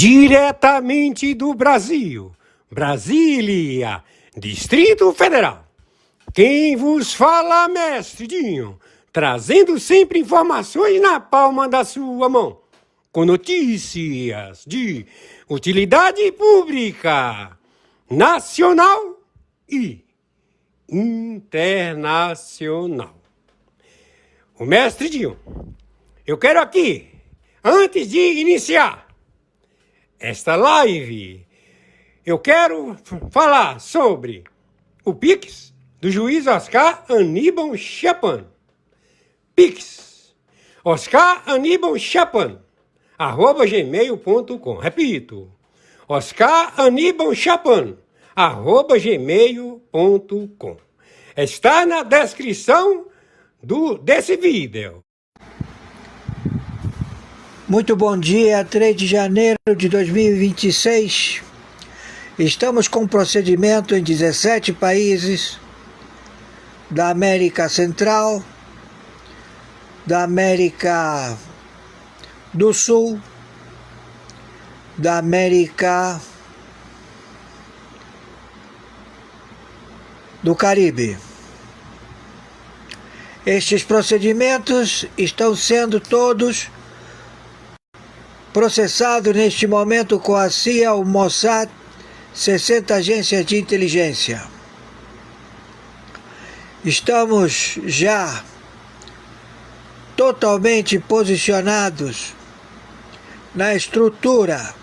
Diretamente do Brasil, Brasília, Distrito Federal. Quem vos fala, mestre Dinho, trazendo sempre informações na palma da sua mão, com notícias de utilidade pública, nacional e internacional. O mestre Dinho, eu quero aqui, antes de iniciar esta live, eu quero falar sobre o Pix do juiz Oscar Aníbal Chapan. Pix, Oscar Aníbal Chapan, @gmail.com. Repito, Oscar Aníbal Chapan, @gmail.com. Está na descrição desse vídeo. Muito bom dia, 3 de janeiro de 2026. Estamos com procedimento em 17 países da América Central, da América do Sul, da América do Caribe. Estes procedimentos estão sendo todos processado neste momento com a CIA, o Mossad, 60 agências de inteligência. Estamos já totalmente posicionados na estrutura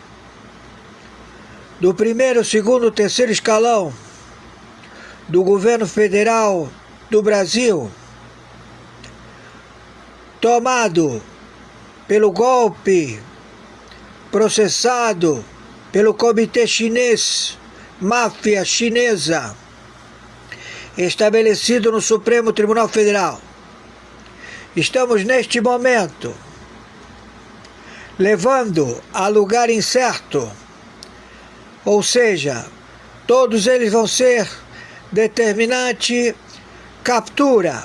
do primeiro, segundo, terceiro escalão do governo federal do Brasil, tomado pelo golpe processado pelo Comitê Chinês, máfia chinesa, estabelecido no Supremo Tribunal Federal. Estamos neste momento levando a lugar incerto, ou seja, todos eles vão ser determinante captura.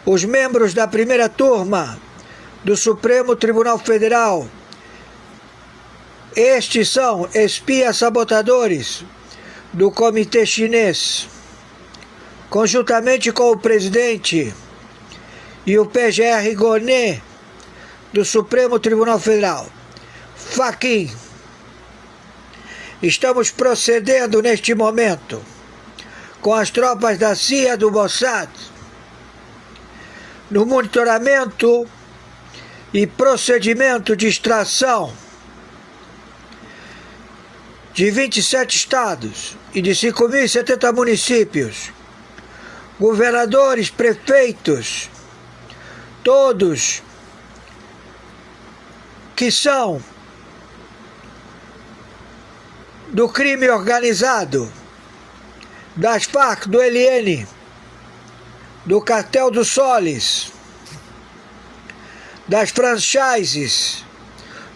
Os membros da primeira turma do Supremo Tribunal Federal, estes são espias sabotadores do Comitê Chinês, conjuntamente com o presidente e o PGR Goné do Supremo Tribunal Federal, Fachin. Estamos procedendo neste momento com as tropas da CIA, do Mossad, no monitoramento e procedimento de extração de 27 estados e de 5.070 municípios, governadores, prefeitos, todos que são do crime organizado, das Farc, do ELN, do Cartel dos Soles, das franchises,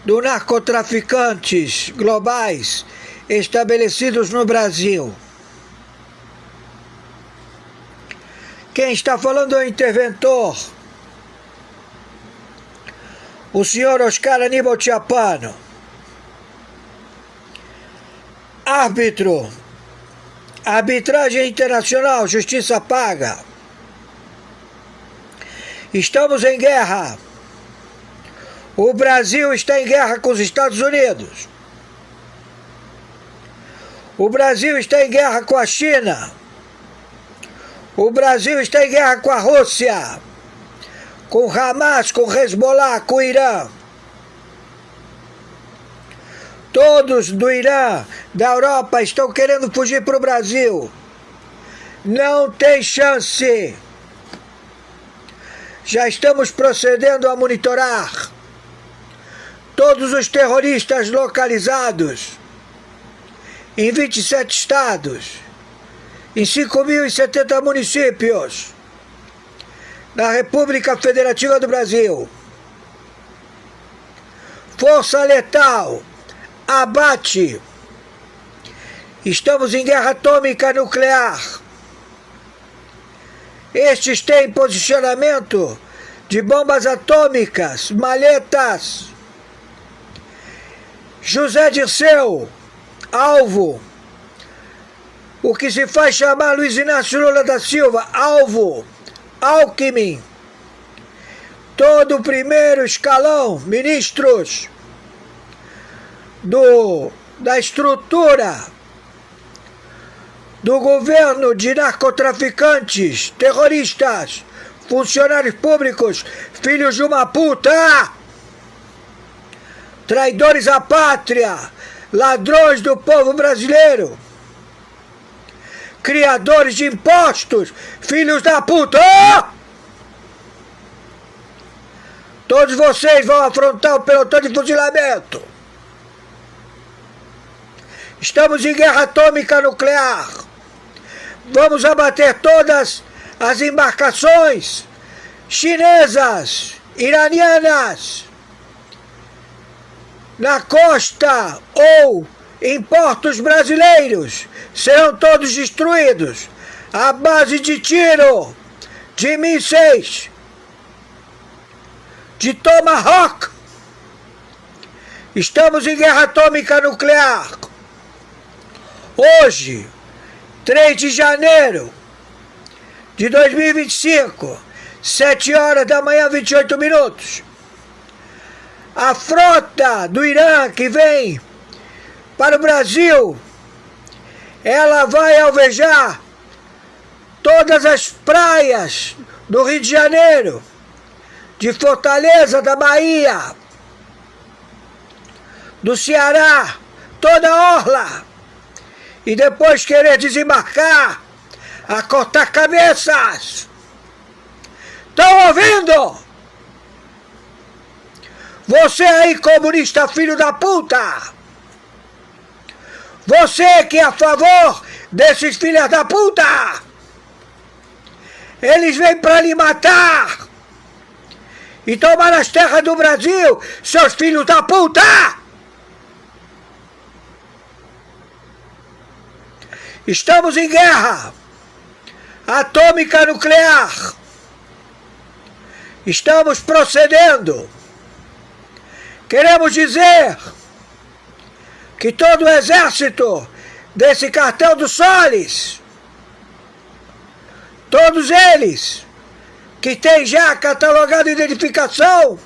dos narcotraficantes globais estabelecidos no Brasil. Quem está falando é o interventor, o senhor Oscar Aníbal Chapan, árbitro, arbitragem internacional, justiça paga. Estamos em guerra. O Brasil está em guerra com os Estados Unidos. O Brasil está em guerra com a China. O Brasil está em guerra com a Rússia, com o Hamas, com o Hezbollah, com o Irã. Todos do Irã, da Europa, estão querendo fugir para o Brasil. Não tem chance. Já estamos procedendo a monitorar todos os terroristas localizados em 27 estados, em 5.070 municípios, na República Federativa do Brasil. Força letal, abate. Estamos em guerra atômica nuclear. Estes têm posicionamento de bombas atômicas, malhetas. José Dirceu, alvo. O que se faz chamar Luiz Inácio Lula da Silva, alvo. Alckmin. Todo o primeiro escalão, ministros da estrutura do governo de narcotraficantes, terroristas, funcionários públicos, filhos de uma puta, traidores à pátria, ladrões do povo brasileiro, criadores de impostos, filhos da puta. Todos vocês vão afrontar o pelotão de fuzilamento. Estamos em guerra atômica nuclear. Vamos abater todas as embarcações chinesas, iranianas, na costa ou em portos brasileiros. Serão todos destruídos à base de tiro, de mísseis, de Tomahawk. Estamos em guerra atômica nuclear. Hoje, 3 de janeiro de 2025, 7 horas da manhã, 28 minutos. A frota do Irã que vem para o Brasil, ela vai alvejar todas as praias do Rio de Janeiro, de Fortaleza, da Bahia, do Ceará, toda a orla, e depois querer desembarcar, a cortar cabeças. Estão ouvindo? Você aí, comunista filho da puta! Você que é a favor desses filhos da puta! Eles vêm para lhe matar e tomar as terras do Brasil, seus filhos da puta! Estamos em guerra atômica nuclear. Estamos procedendo. Queremos dizer que todo o exército desse cartel do Solis, todos eles que têm já catalogado identificação,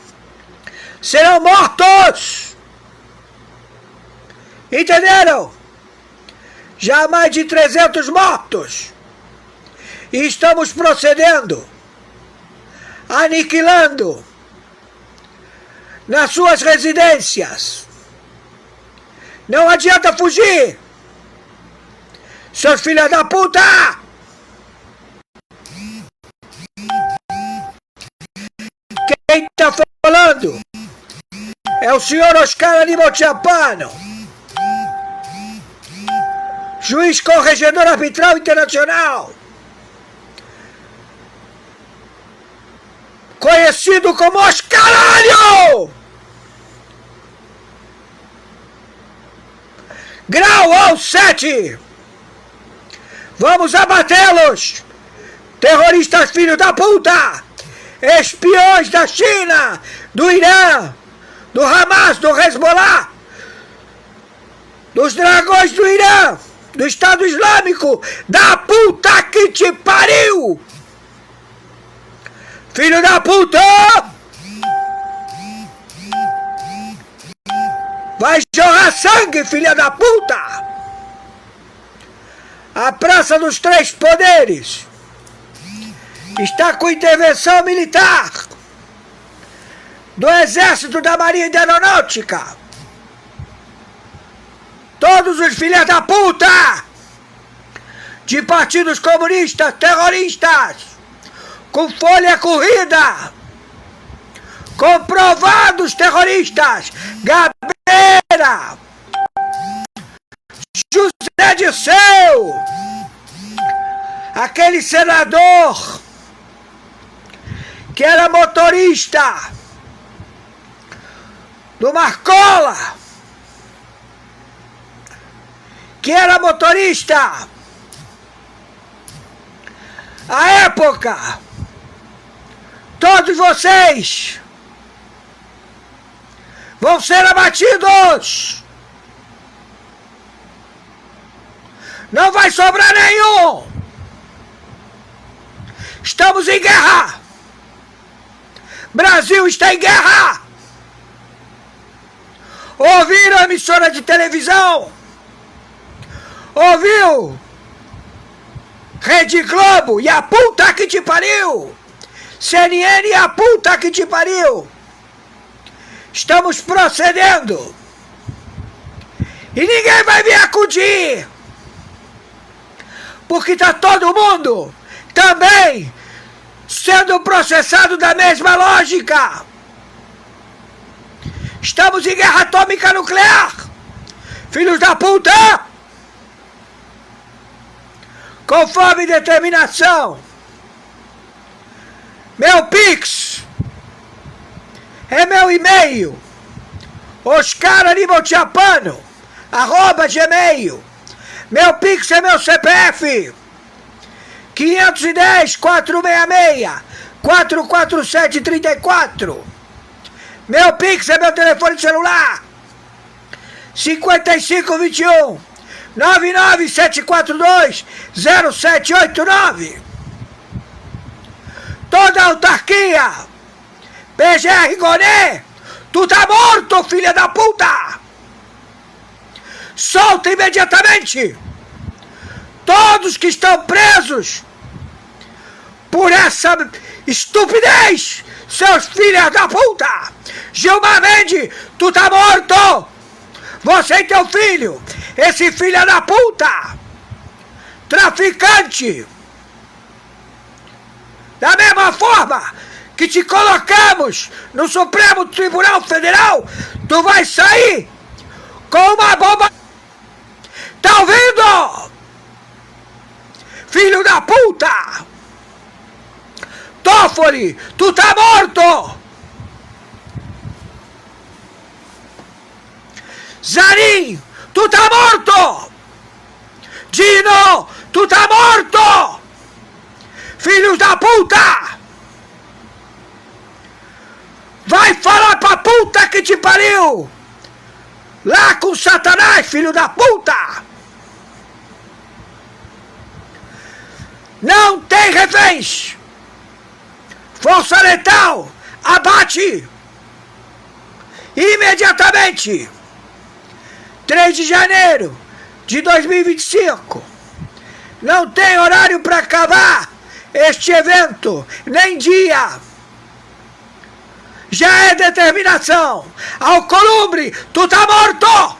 serão mortos. Entenderam? Já há mais de 300 mortos. E estamos procedendo, aniquilando nas suas residências. Não adianta fugir, seus filhos da puta! Quem está falando é o senhor Oscar Aníbal Tchapano, juiz corregedor arbitral internacional, conhecido como Oscaralho! Grau 7! Vamos abatê-los! Terroristas filhos da puta! Espiões da China, do Irã, do Hamas, do Hezbollah, dos dragões do Irã, do Estado Islâmico, da puta que te pariu! Filho da puta! Vai jorrar sangue, filha da puta! A Praça dos Três Poderes está com intervenção militar do Exército, da Marinha e da Aeronáutica. Todos os filhos da puta de partidos comunistas, terroristas, com folha corrida, comprovados terroristas, Gabeira, José Dirceu, aquele senador que era motorista do Marcola, que era motorista à época. Todos vocês vão ser abatidos Não vai sobrar nenhum! Estamos em guerra! Brasil está em guerra! Ouviram a emissora de televisão? Ouviu? Rede Globo e a puta que te pariu! CNN e a puta que te pariu! Estamos procedendo! E ninguém vai me acudir! Porque tá todo mundo também sendo processado da mesma lógica! Estamos em guerra atômica nuclear! Filhos da puta! Com fome e determinação! Meu Pix é meu e-mail, oscaranimotiapano@gmail. Meu Pix é meu CPF, 510-466-44734. Meu Pix é meu telefone celular, 5521-99742-0789. Toda a autarquia, PGR Goné, tu tá morto, filha da puta! Solta imediatamente todos que estão presos por essa estupidez, seus filhos da puta! Gilmar Mendes, tu tá morto! Você e teu filho, esse filho da puta! Traficante! Da mesma forma que te colocamos no Supremo Tribunal Federal, tu vai sair com uma bomba. Tá ouvindo? Filho da puta! Toffoli, tu tá morto! Zanin, tu tá morto! Dino, tu tá morto! Filhos da puta! Vai falar pra puta que te pariu! Lá com Satanás, filho da puta! Não tem reféns! Força letal! Abate! Imediatamente! 3 de janeiro de 2025. Não tem horário para acabar este evento, nem dia. Já é determinação. Alcolumbre, tu tá morto!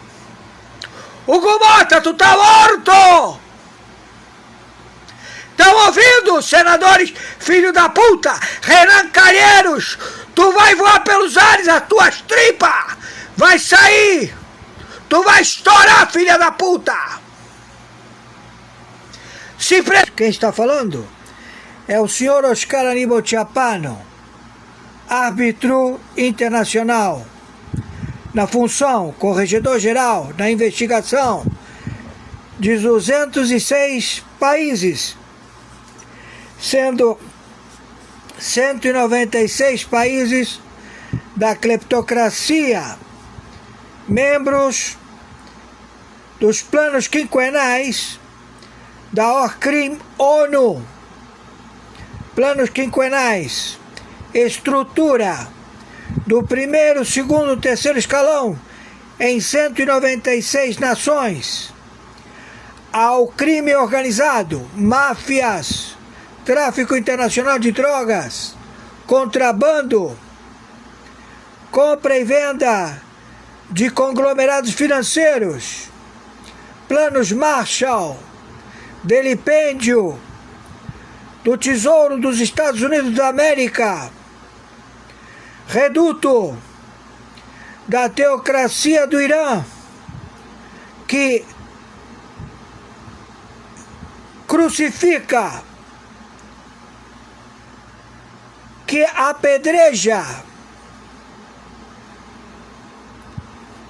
Hugo Mota, tu tá morto! Estão ouvindo, senadores, filho da puta? Renan Calheiros, tu vai voar pelos ares, as tuas tripas! Vai sair! Tu vai estourar, filha da puta! Quem está falando é o senhor Oscar Aníbal Chiapano, árbitro internacional, na função corregedor-geral da investigação de 206 países, sendo 196 países da cleptocracia, membros dos planos quinquenais da OCRIM ONU, planos quinquenais, estrutura do primeiro, segundo, terceiro escalão em 196 nações, ao crime organizado, máfias, tráfico internacional de drogas, contrabando, compra e venda de conglomerados financeiros, planos Marshall, delipêndio do Tesouro dos Estados Unidos da América, reduto da teocracia do Irã, que crucifica, que apedreja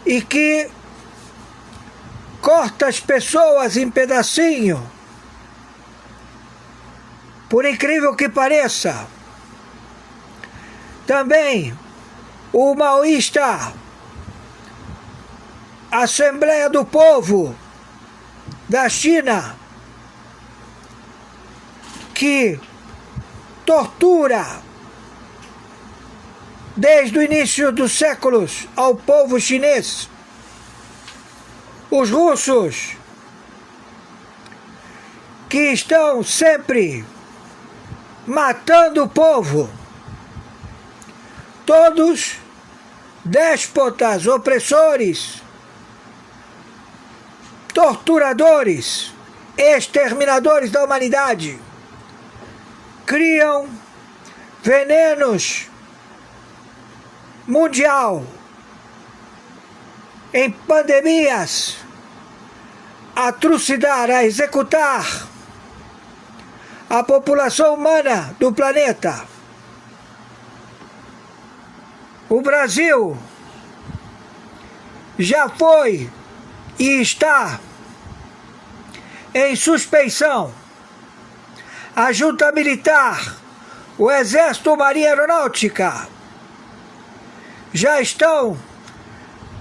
e que corta as pessoas em pedacinho, por incrível que pareça. Também o maoísta Assembleia do Povo da China, que tortura desde o início dos séculos ao povo chinês. Os russos, que estão sempre matando o povo, todos déspotas, opressores, torturadores, exterminadores da humanidade, criam venenos mundial em pandemias a trucidar, a executar a população humana do planeta. O Brasil já foi e está em suspeição. A junta militar, o Exército, Marinha Aeronáutica já estão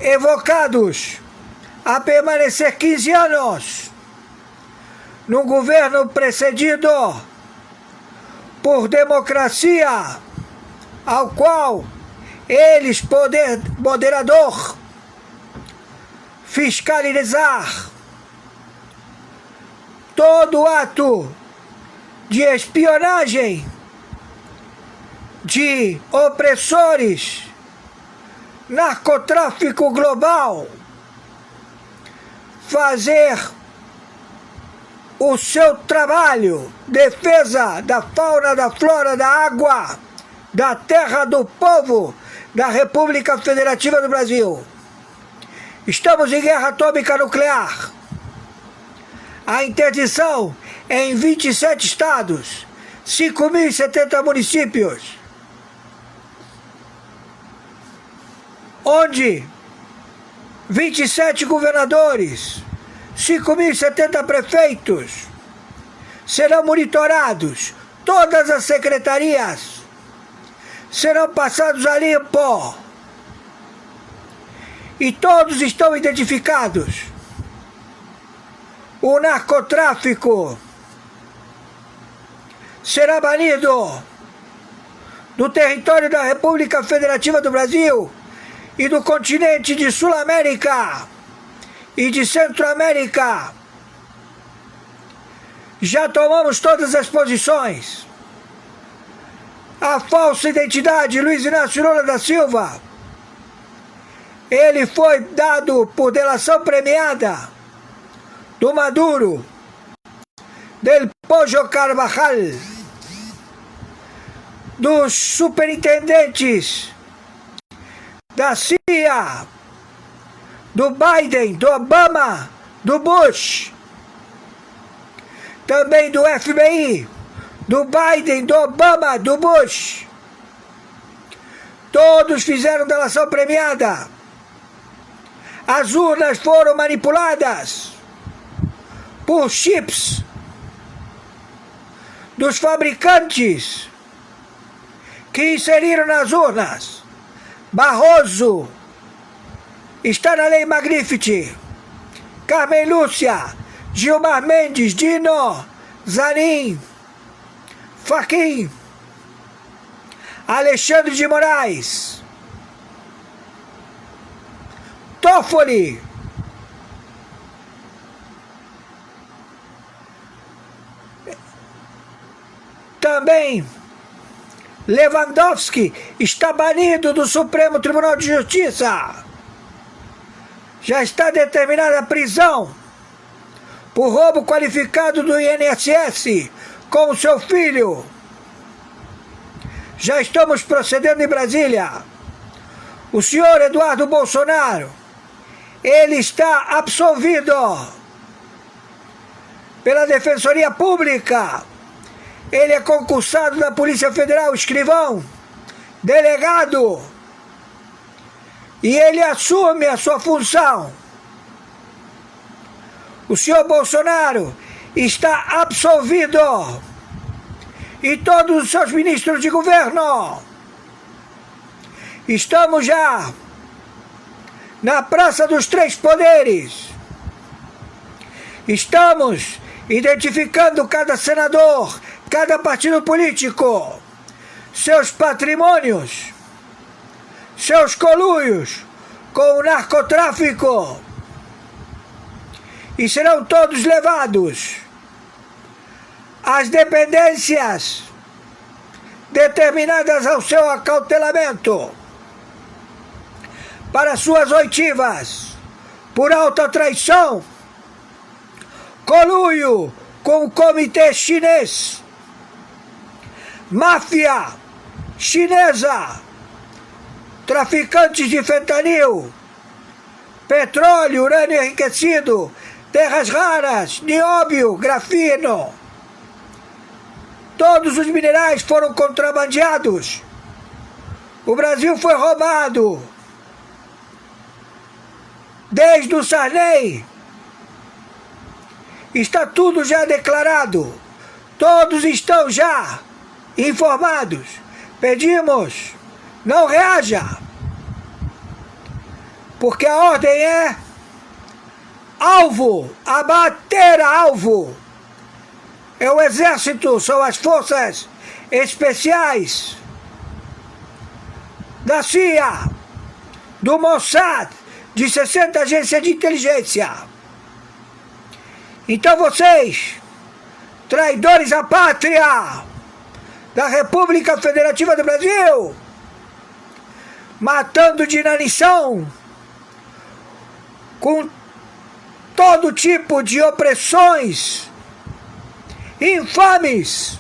evocados a permanecer 15 anos num governo precedido por democracia, ao qual eles, poder moderador, fiscalizar todo ato de espionagem de opressores, narcotráfico global, fazer o seu trabalho, defesa da fauna, da flora, da água, da terra, do povo da República Federativa do Brasil. Estamos em guerra atômica nuclear. A interdição é em 27 estados, 5.070 municípios, onde 27 governadores, 5.070 prefeitos serão monitorados. Todas as secretarias serão passados a limpo. E todos estão identificados. O narcotráfico será banido do território da República Federativa do Brasil e do continente de Sul-América e de Centro-América. Já tomamos todas as posições. A falsa identidade Luiz Inácio Lula da Silva, ele foi dado por delação premiada do Maduro, del Pollo Carvajal, dos superintendentes da CIA, do Biden, do Obama, do Bush, também do FBI, do Biden, do Obama, do Bush. Todos fizeram delação premiada. As urnas foram manipuladas por chips dos fabricantes que inseriram nas urnas. Barroso está na Lei Magnifique. Carmen Lúcia, Gilmar Mendes, Dino, Zanin, Fachin, Alexandre de Moraes, Toffoli, também Lewandowski está banido do Supremo Tribunal de Justiça. Já está determinada a prisão por roubo qualificado do INSS com o seu filho. Já estamos procedendo em Brasília. O senhor Eduardo Bolsonaro, ele está absolvido pela Defensoria Pública. Ele é concursado da Polícia Federal, escrivão, delegado, e ele assume a sua função. O senhor Bolsonaro está absolvido e todos os seus ministros de governo. Estamos já na Praça dos Três Poderes. Estamos identificando cada senador, cada partido político, seus patrimônios, seus conluios com o narcotráfico, e serão todos levados às dependências determinadas ao seu acautelamento para suas oitivas por alta traição, conluio com o comitê chinês, máfia chinesa, traficantes de fentanil, petróleo, urânio enriquecido, terras raras, nióbio, grafeno. Todos os minerais foram contrabandeados. O Brasil foi roubado. Desde o Sarney. Está tudo já declarado. Todos estão já informados. Pedimos, não reaja. Porque a ordem é alvo, abater alvo. É o exército, são as forças especiais da CIA, do Mossad, de 60 agências de inteligência. Então vocês, traidores à pátria da República Federativa do Brasil, matando de inanição, com todo tipo de opressões infames,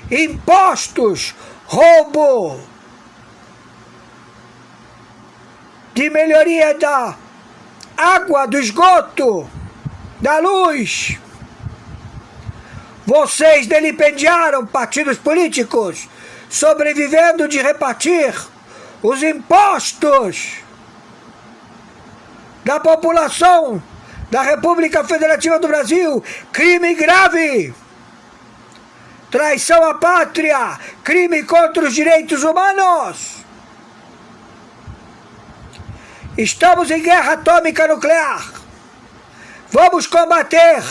impostos, roubo de melhoria da água, do esgoto, da luz. Vocês delipendiaram partidos políticos, sobrevivendo de repartir os impostos da população da República Federativa do Brasil. Crime grave, traição à pátria, crime contra os direitos humanos. Estamos em guerra atômica nuclear. Vamos combater.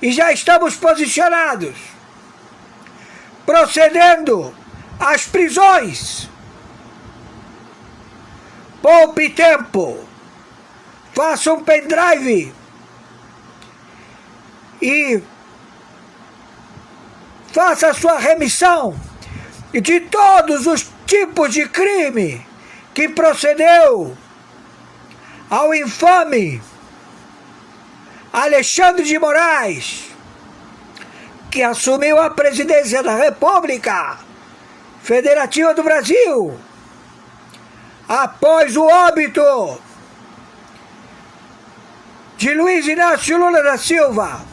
E já estamos posicionados, procedendo às prisões. Poupe tempo. Faça um pendrive e faça a sua remissão de todos os tipos de crime que procedeu ao infame Alexandre de Moraes, que assumiu a presidência da República Federativa do Brasil após o óbito de Luiz Inácio Lula da Silva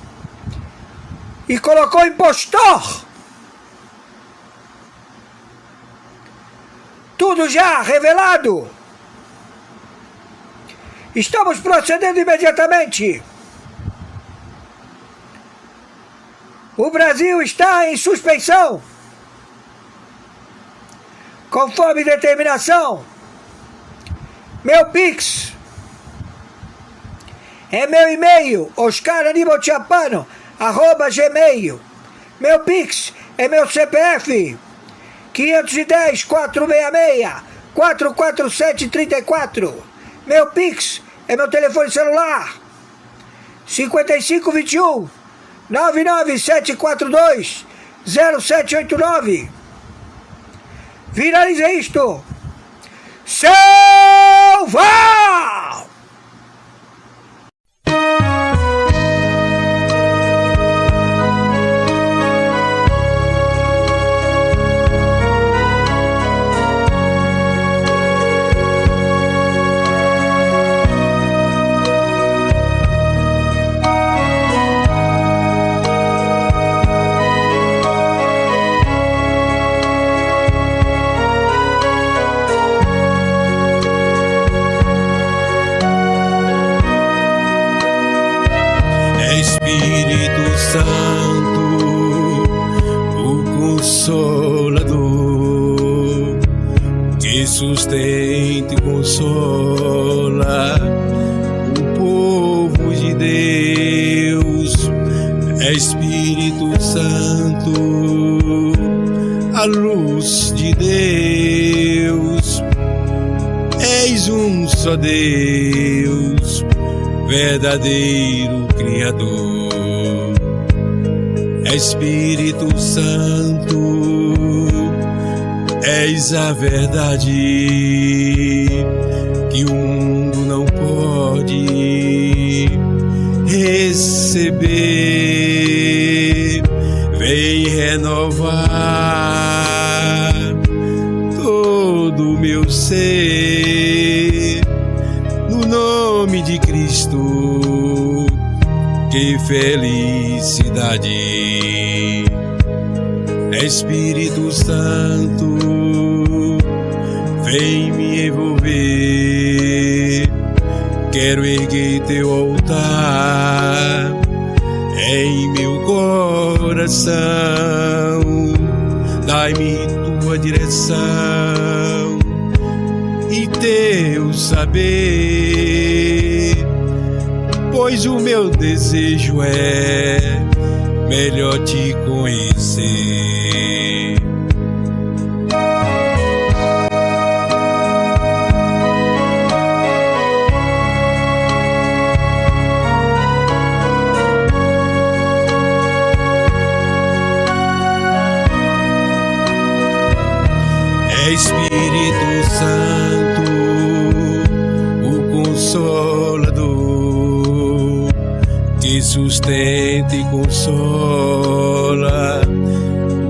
e colocou impostor. Tudo já revelado. Estamos procedendo imediatamente. O Brasil está em suspeição, conforme determinação. Meu Pix é meu e-mail, oscaranibaltiapano@gmail. Meu Pix é meu CPF, 510-466-44734. Meu Pix é meu telefone celular, 5521-99742-0789. Viralize isto. Selva! Espírito Santo, o Consolador, te sustenta e consola o povo de Deus. Espírito Santo, a luz de Deus, és um só Deus, verdadeiro Criador. Espírito Santo, és a verdade que o mundo não pode receber. Vem renovar todo o meu ser, no nome de Cristo. Que felicidade! Espírito Santo, vem me envolver. Quero erguer teu altar em meu coração. Dai-me tua direção e teu saber, pois o meu desejo é melhor te conhecer. Espírito Santo, o Consolador, que sustenta e consola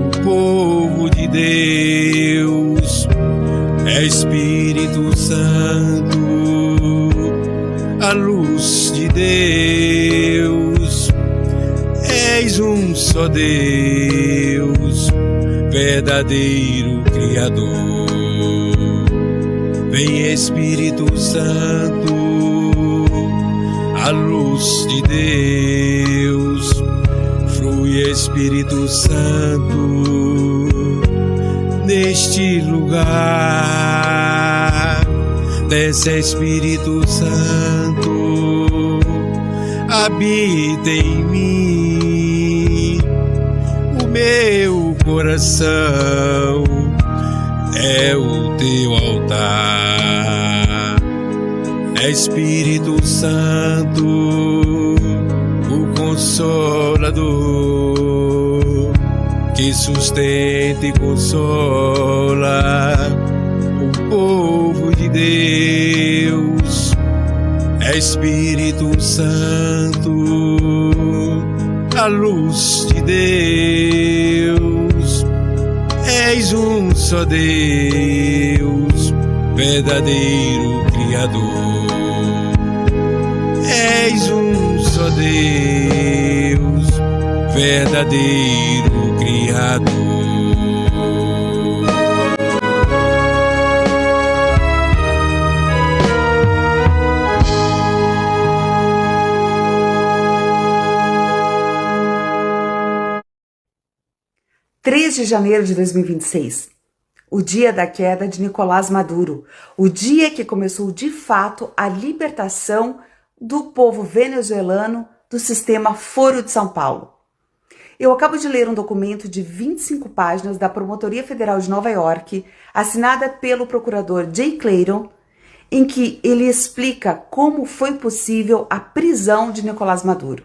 o povo de Deus. Espírito Santo, a luz de Deus, és um só Deus, verdadeiro Criador. Vem Espírito Santo, a luz de Deus, flui Espírito Santo neste lugar. Desce Espírito Santo, habita em mim. O meu coração é o teu altar. Espírito Santo, o Consolador, que sustenta e consola o povo de Deus. Espírito Santo, a luz de Deus, és um só Deus, verdadeiro Criador. És um só Deus, verdadeiro Criador. De janeiro de 2026, o dia da queda de Nicolás Maduro, o dia que começou de fato a libertação do povo venezuelano do sistema Foro de São Paulo. Eu acabo de ler um documento de 25 páginas da Promotoria Federal de Nova York, assinada pelo procurador Jay Clayton, em que ele explica como foi possível a prisão de Nicolás Maduro.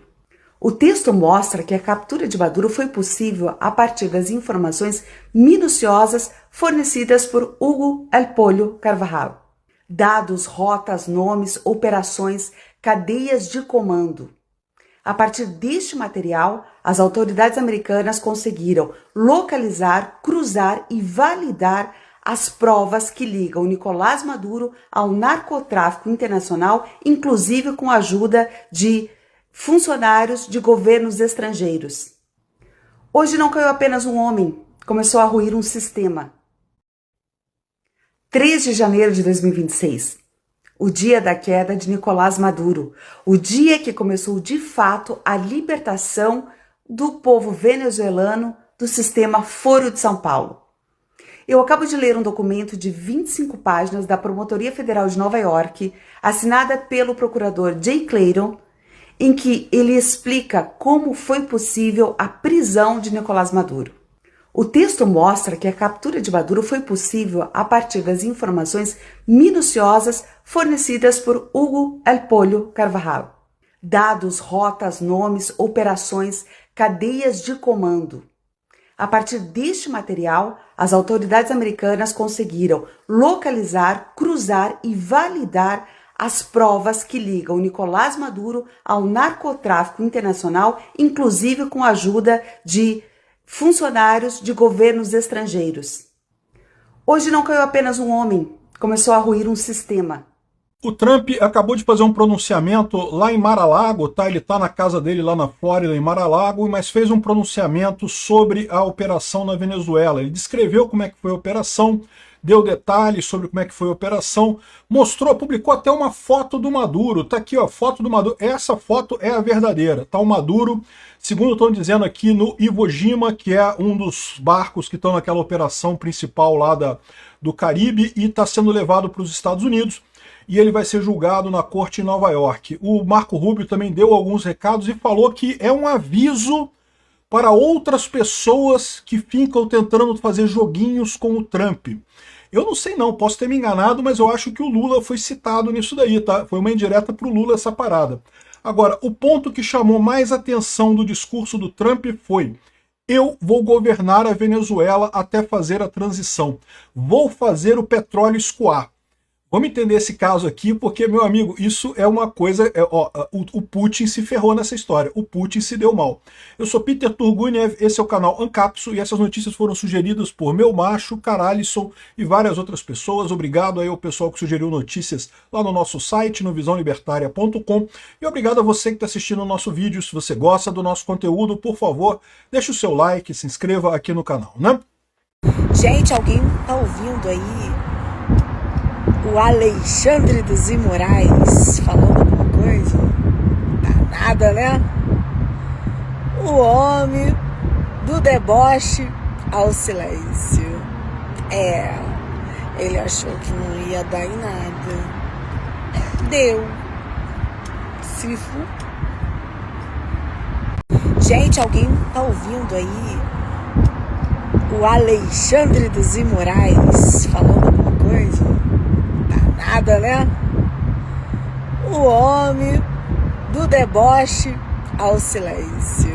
O texto mostra que a captura de Maduro foi possível a partir das informações minuciosas fornecidas por Hugo El Pollo Carvajal. Dados, rotas, nomes, operações, cadeias de comando. A partir deste material, as autoridades americanas conseguiram localizar, cruzar e validar as provas que ligam Nicolás Maduro ao narcotráfico internacional, inclusive com a ajuda de funcionários de governos estrangeiros. Hoje não caiu apenas um homem, começou a ruir um sistema. 3 de janeiro de 2026, o dia da queda de Nicolás Maduro, o dia que começou de fato a libertação do povo venezuelano do sistema Foro de São Paulo. Eu acabo de ler um documento de 25 páginas da Promotoria Federal de Nova York, assinada pelo procurador Jay Clayton, em que ele explica como foi possível a prisão de Nicolás Maduro. O texto mostra que a captura de Maduro foi possível a partir das informações minuciosas fornecidas por Hugo El Pollo Carvajal. Dados, rotas, nomes, operações, cadeias de comando. A partir deste material, as autoridades americanas conseguiram localizar, cruzar e validar as provas que ligam Nicolás Maduro ao narcotráfico internacional, inclusive com a ajuda de funcionários de governos estrangeiros. Hoje não caiu apenas um homem, começou a ruir um sistema. O Trump acabou de fazer um pronunciamento lá em Mar-a-Lago, tá? Ele tá na casa dele lá na Flórida, em Mar-a-Lago, mas fez um pronunciamento sobre a operação na Venezuela. Ele descreveu como é que foi a operação, deu detalhes sobre como é que foi a operação, mostrou, publicou até uma foto do Maduro. Tá aqui, ó, foto do Maduro. Essa foto é a verdadeira. Tá o Maduro, segundo estão dizendo aqui, no Iwo Jima, que é um dos barcos que estão naquela operação principal lá do Caribe, e está sendo levado para os Estados Unidos. E ele vai ser julgado na corte em Nova York. O Marco Rubio também deu alguns recados e falou que é um aviso para outras pessoas que ficam tentando fazer joguinhos com o Trump. Eu não sei não, posso ter me enganado, mas eu acho que o Lula foi citado nisso daí, tá? Foi uma indireta para o Lula essa parada. Agora, o ponto que chamou mais atenção do discurso do Trump foi: eu vou governar a Venezuela até fazer a transição. Vou fazer o petróleo escoar. Vamos entender esse caso aqui, porque, meu amigo, isso é uma coisa... o Putin se ferrou nessa história. O Putin se deu mal. Eu sou Peter Turguniev, esse é o canal Ancapso, e essas notícias foram sugeridas por Meu Macho, Caralisson e várias outras pessoas. Obrigado aí ao pessoal que sugeriu notícias lá no nosso site, no visãolibertaria.com. E obrigado a você que está assistindo o nosso vídeo. Se você gosta do nosso conteúdo, por favor, deixe o seu like, se inscreva aqui no canal, né? Gente, alguém tá ouvindo aí o Alexandre dos Imorais falando alguma coisa? Tá nada, né? O homem do deboche ao silêncio. Ele achou que não ia dar em nada. Deu. Se fu. Gente, alguém tá ouvindo aí o Alexandre dos Imorais falando alguma coisa? Nada, né? O homem do deboche ao silêncio.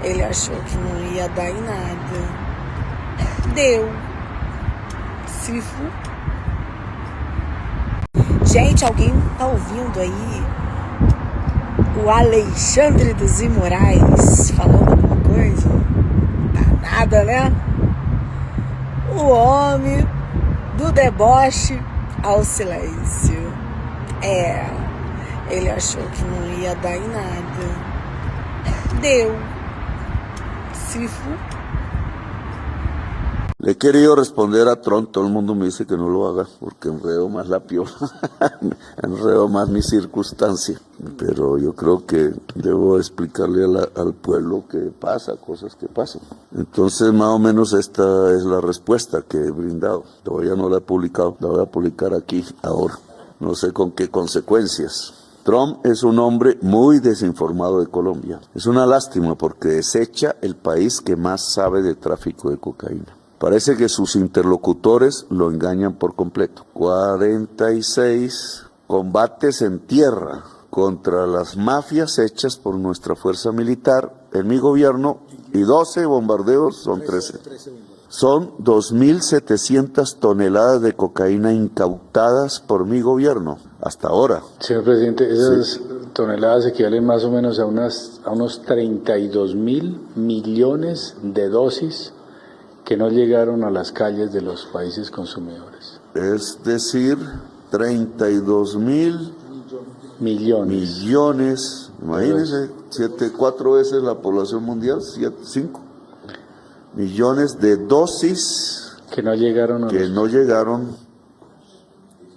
Ele achou que não ia dar em nada. Deu. Se fu. Gente, alguém tá ouvindo aí o Alexandre dos Imorais falando alguma coisa? Tá nada, né? O homem do deboche ao silêncio. Ele achou que não ia dar em nada. Deu. Se fu. Le he querido responder a Trump, todo el mundo me dice que no lo haga porque enredo más la piola, enredo más mi circunstancia, pero yo creo que debo explicarle al pueblo que pasa, cosas que pasan. Entonces más o menos esta es la respuesta que he brindado, todavía no la he publicado, la voy a publicar aquí ahora, no sé con qué consecuencias. Trump es un hombre muy desinformado de Colombia, es una lástima porque desecha el país que más sabe de tráfico de cocaína. Parece que sus interlocutores lo engañan por completo. 46 combates en tierra contra las mafias hechas por nuestra fuerza militar en mi gobierno y 12 bombardeos, son 13. Son 2.700 toneladas de cocaína incautadas por mi gobierno hasta ahora. Señor presidente, esas toneladas equivalen más o menos a unos 32.000 millones de dosis que no llegaron a las calles de los países consumidores. Es decir, 32.000 millones. Imagínense, 4 veces la población mundial, 5 millones de dosis que no llegaron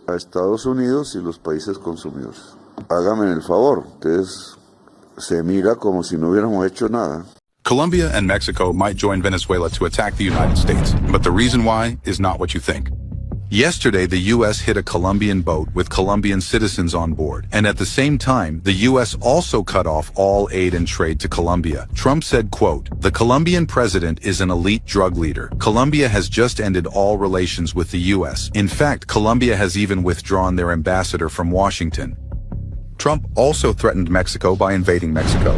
a Estados Unidos y los países consumidores. Hágame el favor, ustedes se mira como si no hubiéramos hecho nada. Colombia and Mexico might join Venezuela to attack the United States, but the reason why is not what you think. Yesterday, the U.S. hit a Colombian boat with Colombian citizens on board, and at the same time, the U.S. also cut off all aid and trade to Colombia. Trump said, quote, "The Colombian president is an elite drug leader. Colombia has just ended all relations with the U.S. In fact, Colombia has even withdrawn their ambassador from Washington." Trump also threatened Mexico by invading Mexico.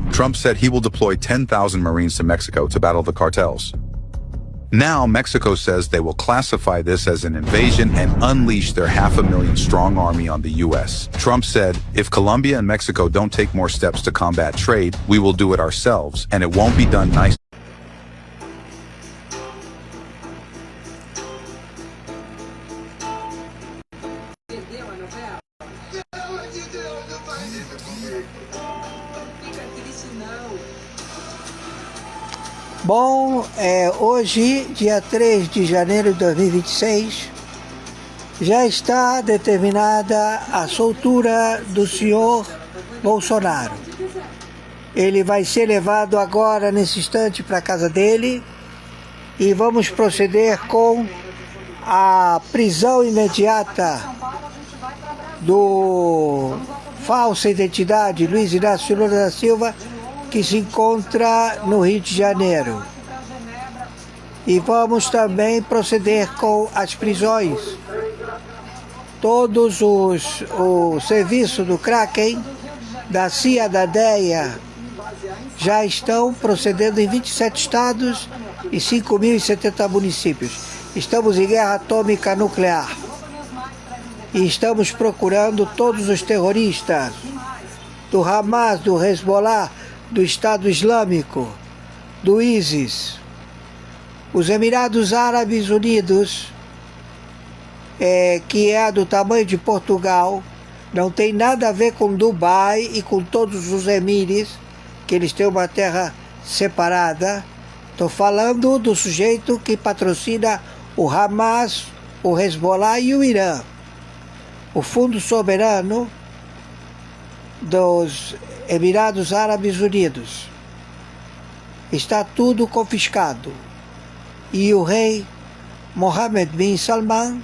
Trump said he will deploy 10,000 Marines to Mexico to battle the cartels. Now, Mexico says they will classify this as an invasion and unleash their 500,000 strong army on the U.S. Trump said, "If Colombia and Mexico don't take more steps to combat trade, we will do it ourselves, and it won't be done nicely." Bom, hoje, dia 3 de janeiro de 2026, já está determinada a soltura do senhor Bolsonaro. Ele vai ser levado agora, nesse instante, para a casa dele e vamos proceder com a prisão imediata do falsa identidade Luiz Inácio Lula da Silva, que se encontra no Rio de Janeiro. E vamos também proceder com as prisões. Todos o serviço do Kraken, da CIA, da DEA, já estão procedendo em 27 estados e 5.070 municípios. Estamos em guerra atômica nuclear. E estamos procurando todos os terroristas do Hamas, do Hezbollah, do Estado Islâmico, do ISIS. Os Emirados Árabes Unidos, que é do tamanho de Portugal, não tem nada a ver com Dubai e com todos os Emires, que eles têm uma terra separada. Estou falando do sujeito que patrocina o Hamas, o Hezbollah e o Irã. O Fundo Soberano dos Emirados Árabes Unidos. Está tudo confiscado. E o rei Mohammed bin Salman,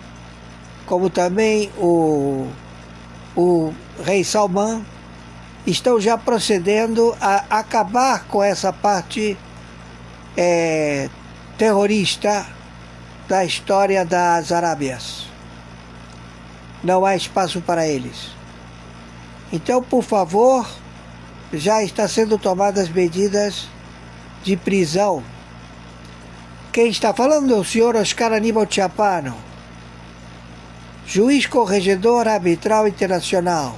como também o rei Salman, estão já procedendo a acabar com essa parte terrorista da história das Arábias. Não há espaço para eles. Então, por favor, já está sendo tomadas medidas de prisão. Quem está falando é o senhor Oscar Aníbal Chapano, juiz corregedor arbitral internacional.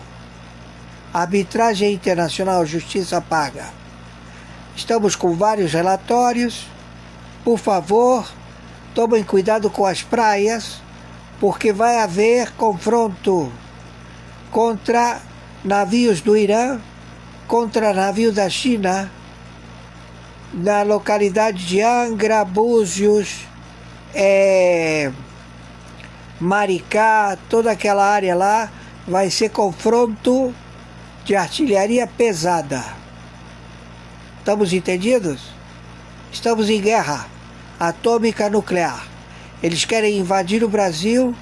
Arbitragem internacional, justiça paga. Estamos com vários relatórios. Por favor, tomem cuidado com as praias, porque vai haver confronto contra navios do Irã, contra navios da China, na localidade de Angra, Búzios, Maricá, toda aquela área lá, vai ser confronto de artilharia pesada. Estamos entendidos? Estamos em guerra atômica nuclear. Eles querem invadir o Brasil,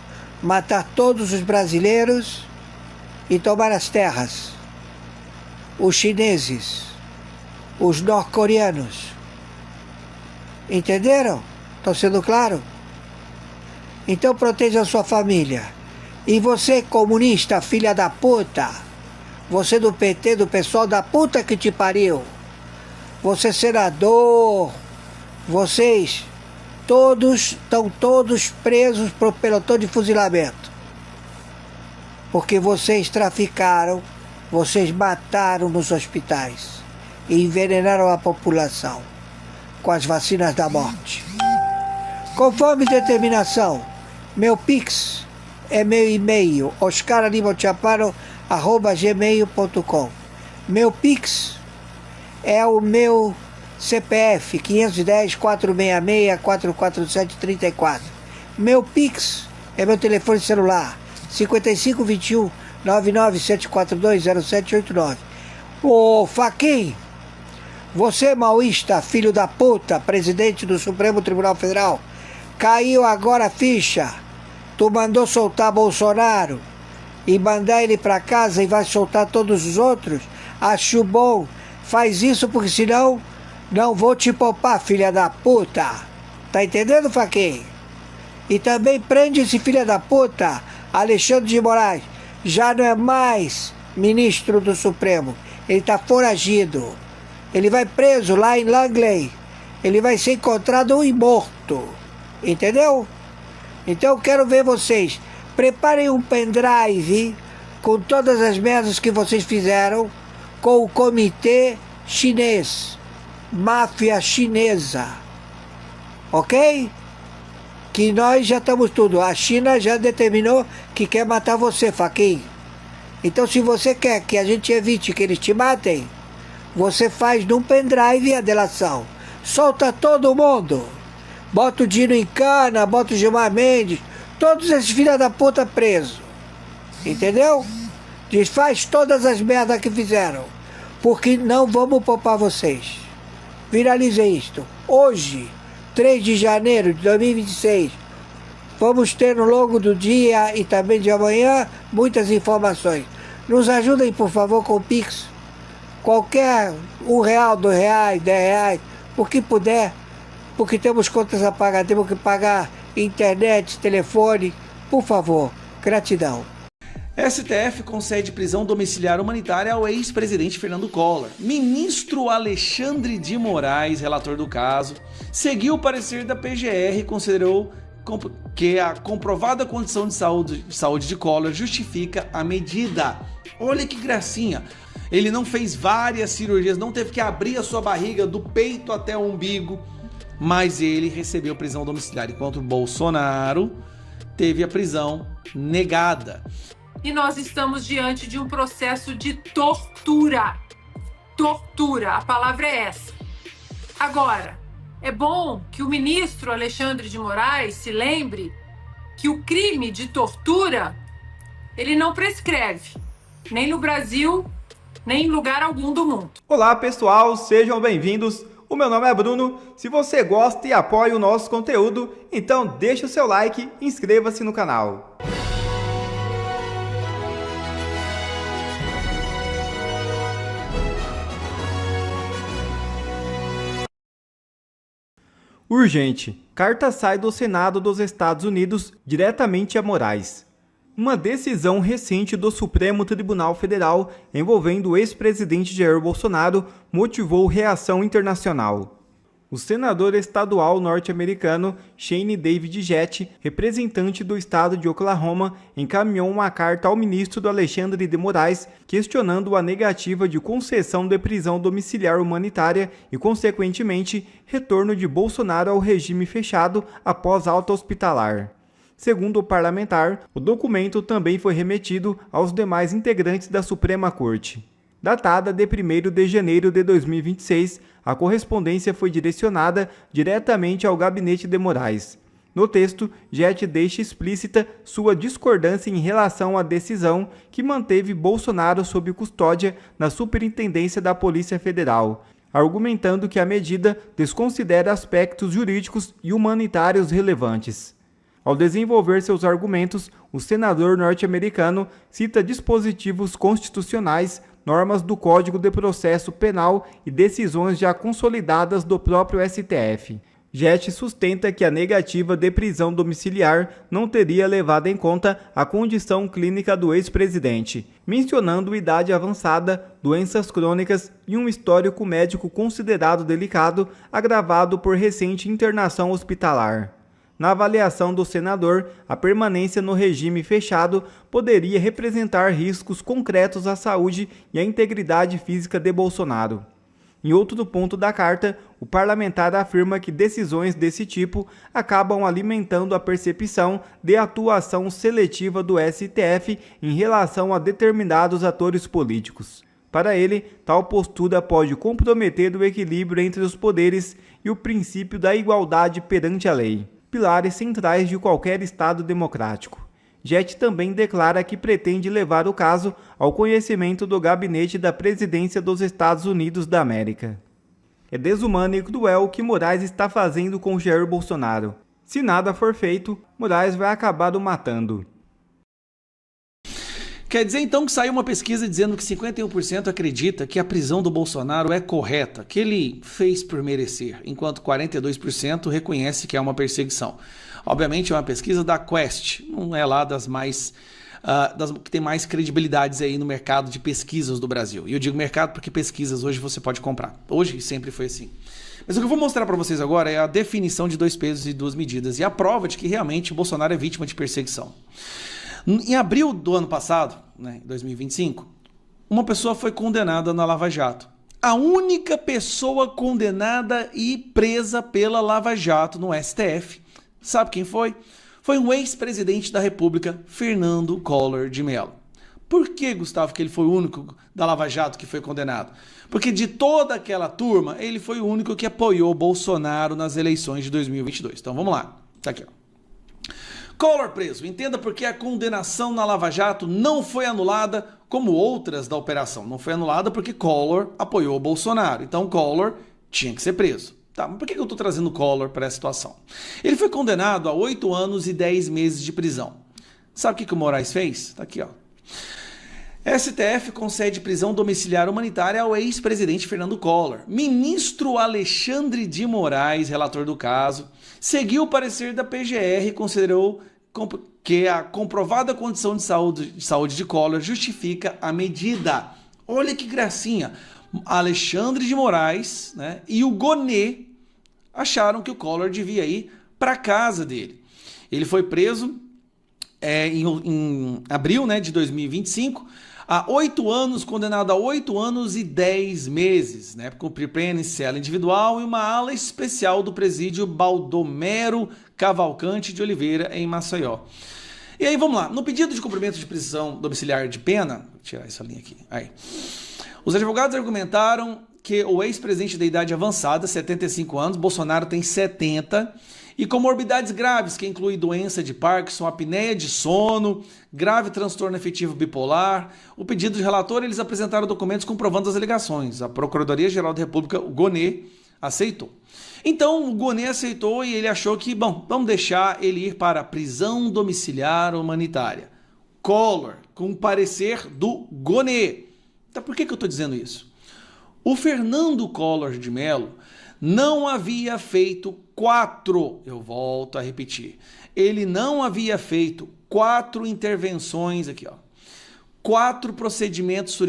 matar todos os brasileiros e tomar as terras. Os chineses, os norte-coreanos. Entenderam? Estou sendo claro? Então proteja a sua família. E você, comunista, filha da puta, você do PT, do pessoal da puta que te pariu, você senador, vocês estão todos presos pro pelotão de fuzilamento. Porque vocês traficaram, vocês mataram nos hospitais e envenenaram a população com as vacinas da morte. Conforme determinação, meu Pix é meu e-mail, oscaranibalchapano@gmail.com. Meu Pix é o meu CPF, 510-466-447-34. Meu Pix é meu telefone celular, 5521-99742-0789. Ô Fachin, você maoísta, filho da puta, presidente do Supremo Tribunal Federal, caiu agora a ficha. Tu mandou soltar Bolsonaro e mandar ele para casa e vai soltar todos os outros? Acho bom. Faz isso porque senão não vou te poupar, filha da puta. Tá entendendo, Fachin? E também prende esse filho da puta, Alexandre de Moraes. Já não é mais ministro do Supremo. Ele tá foragido. Ele vai preso lá em Langley. Ele vai ser encontrado e morto. Entendeu? Então eu quero ver vocês. Preparem um pendrive com todas as merdas que vocês fizeram com o comitê chinês. Máfia chinesa. Ok? Que nós já estamos tudo. A China já determinou que quer matar você, Fachin. Então se você quer que a gente evite que eles te matem, você faz num pendrive a delação. Solta todo mundo. Bota o Dino em cana, bota o Gilmar Mendes, todos esses filha da puta presos. Entendeu? Desfaz todas as merdas que fizeram. Porque não vamos poupar vocês. Viralize isto. Hoje, 3 de janeiro de 2026, vamos ter no longo do dia e também de amanhã muitas informações. Nos ajudem, por favor, com o Pix. Qualquer R$1, R$2, R$10, o que puder, porque temos contas a pagar, temos que pagar internet, telefone, por favor, gratidão. STF concede prisão domiciliar humanitária ao ex-presidente Fernando Collor. Ministro Alexandre de Moraes, relator do caso, seguiu o parecer da PGR e considerou que a comprovada condição de saúde de Collor justifica a medida. Olha que gracinha! Ele não fez várias cirurgias, não teve que abrir a sua barriga do peito até o umbigo, mas ele recebeu prisão domiciliar, enquanto o Bolsonaro teve a prisão negada. E nós estamos diante de um processo de tortura. Tortura, a palavra é essa. Agora, é bom que o ministro Alexandre de Moraes se lembre que o crime de tortura, ele não prescreve, nem no Brasil, nem em lugar algum do mundo. Olá pessoal, sejam bem-vindos. O meu nome é Bruno. Se você gosta e apoia o nosso conteúdo, então deixa o seu like e inscreva-se no canal. Urgente. Carta sai do Senado dos Estados Unidos diretamente a Moraes. Uma decisão recente do Supremo Tribunal Federal envolvendo o ex-presidente Jair Bolsonaro motivou reação internacional. O senador estadual norte-americano Shane David Jett, representante do estado de Oklahoma, encaminhou uma carta ao ministro Alexandre de Moraes questionando a negativa de concessão de prisão domiciliar humanitária e, consequentemente, retorno de Bolsonaro ao regime fechado após alta hospitalar. Segundo o parlamentar, o documento também foi remetido aos demais integrantes da Suprema Corte. Datada de 1º de janeiro de 2026, a correspondência foi direcionada diretamente ao gabinete de Moraes. No texto, Jett deixa explícita sua discordância em relação à decisão que manteve Bolsonaro sob custódia na Superintendência da Polícia Federal, argumentando que a medida desconsidera aspectos jurídicos e humanitários relevantes. Ao desenvolver seus argumentos, o senador norte-americano cita dispositivos constitucionais, normas do Código de Processo Penal e decisões já consolidadas do próprio STF. Jett sustenta que a negativa de prisão domiciliar não teria levado em conta a condição clínica do ex-presidente, mencionando idade avançada, doenças crônicas e um histórico médico considerado delicado, agravado por recente internação hospitalar. Na avaliação do senador, a permanência no regime fechado poderia representar riscos concretos à saúde e à integridade física de Bolsonaro. Em outro ponto da carta, o parlamentar afirma que decisões desse tipo acabam alimentando a percepção de atuação seletiva do STF em relação a determinados atores políticos. Para ele, tal postura pode comprometer o equilíbrio entre os poderes e o princípio da igualdade perante a lei, pilares centrais de qualquer Estado democrático. Jett também declara que pretende levar o caso ao conhecimento do gabinete da presidência dos Estados Unidos da América. É desumano e cruel o que Moraes está fazendo com Jair Bolsonaro. Se nada for feito, Moraes vai acabar o matando. Quer dizer então que saiu uma pesquisa dizendo que 51% acredita que a prisão do Bolsonaro é correta, que ele fez por merecer, enquanto 42% reconhece que é uma perseguição. Obviamente é uma pesquisa da Quest, não é lá das mais das que tem mais credibilidades aí no mercado de pesquisas do Brasil. E eu digo mercado porque pesquisas hoje você pode comprar. Hoje sempre foi assim. Mas o que eu vou mostrar para vocês agora é a definição de 2 pesos e 2 medidas e a prova de que realmente o Bolsonaro é vítima de perseguição. Em abril do ano passado, né, 2025, uma pessoa foi condenada na Lava Jato. A única pessoa condenada e presa pela Lava Jato no STF, sabe quem foi? Foi um ex-presidente da República, Fernando Collor de Mello. Por que, Gustavo, que ele foi o único da Lava Jato que foi condenado? Porque de toda aquela turma, ele foi o único que apoiou Bolsonaro nas eleições de 2022. Então vamos lá, tá aqui, ó. Collor preso. Entenda por que a condenação na Lava Jato não foi anulada como outras da operação. Não foi anulada porque Collor apoiou o Bolsonaro. Então Collor tinha que ser preso. Tá, mas por que eu estou trazendo Collor para essa situação? Ele foi condenado a 8 anos e 10 meses de prisão. Sabe o que o Moraes fez? Tá aqui, ó. STF concede prisão domiciliar humanitária ao ex-presidente Fernando Collor. Ministro Alexandre de Moraes, relator do caso, seguiu o parecer da PGR e considerou que a comprovada condição de saúde de Collor justifica a medida. Olha que gracinha. Alexandre de Moraes, né, e o Gonê acharam que o Collor devia ir para a casa dele. Ele foi preso em abril, né, de 2025, a 8 anos, condenado a 8 anos e 10 meses, né, por cumprir pena em cela individual e uma ala especial do presídio Baldomero Cavalcante de Oliveira, em Maceió. E aí, vamos lá. No pedido de cumprimento de prisão domiciliar de pena, vou tirar essa linha aqui, aí. Os advogados argumentaram que o ex-presidente da idade avançada, 75 anos, Bolsonaro tem 70, e comorbidades graves, que incluem doença de Parkinson, apneia de sono, grave transtorno afetivo bipolar. O pedido de relator, eles apresentaram documentos comprovando as alegações. A Procuradoria-Geral da República, o Gonê, aceitou. Então, o Gonê aceitou e ele achou que, bom, vamos deixar ele ir para a prisão domiciliar humanitária. Collor, com o parecer do Gonê. Então, por que eu estou dizendo isso? O Fernando Collor de Mello não havia feito 4, eu volto a repetir, ele não havia feito 4 intervenções aqui, ó, 4 procedimentos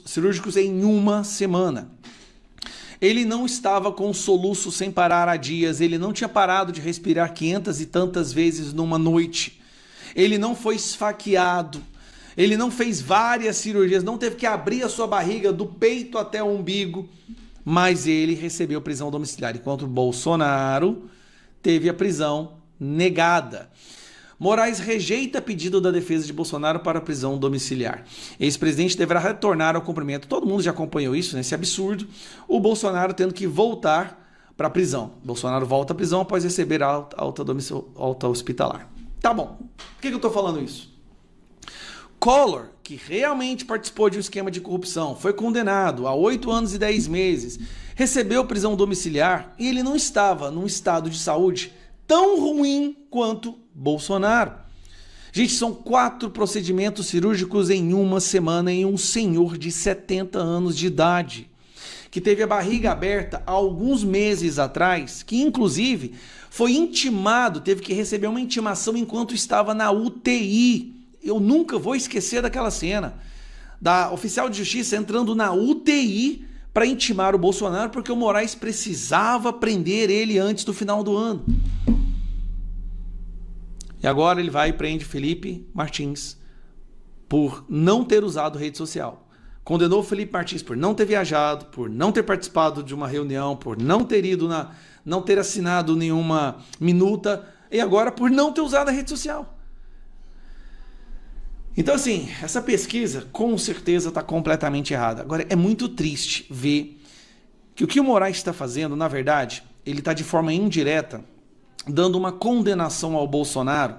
cirúrgicos em uma semana. Ele não estava com soluço sem parar há dias, ele não tinha parado de respirar 500 e tantas vezes numa noite, ele não foi esfaqueado, ele não fez várias cirurgias, não teve que abrir a sua barriga do peito até o umbigo, mas ele recebeu prisão domiciliar, enquanto Bolsonaro teve a prisão negada. Moraes rejeita pedido da defesa de Bolsonaro para prisão domiciliar. Ex-presidente deverá retornar ao cumprimento. Todo mundo já acompanhou isso, né? Esse absurdo. O Bolsonaro tendo que voltar para a prisão. Bolsonaro volta à prisão após receber alta hospitalar. Tá bom. Por que eu estou falando isso? Collor, que realmente participou de um esquema de corrupção, foi condenado a 8 anos e 10 meses, recebeu prisão domiciliar e ele não estava num estado de saúde tão ruim quanto Bolsonaro. Gente, são 4 procedimentos cirúrgicos em uma semana em um senhor de 70 anos de idade, que teve a barriga aberta há alguns meses atrás, que inclusive foi intimado, teve que receber uma intimação enquanto estava na UTI. Eu nunca vou esquecer daquela cena da oficial de justiça entrando na UTI para intimar o Bolsonaro porque o Moraes precisava prender ele antes do final do ano. E agora ele vai e prende Felipe Martins por não ter usado rede social. Condenou o Felipe Martins por não ter viajado, por não ter participado de uma reunião, por não ter ido não ter assinado nenhuma minuta e agora por não ter usado a rede social. Então, assim, essa pesquisa com certeza está completamente errada. Agora, é muito triste ver que o que o Moraes está fazendo, na verdade, ele está de forma indireta dando uma condenação ao Bolsonaro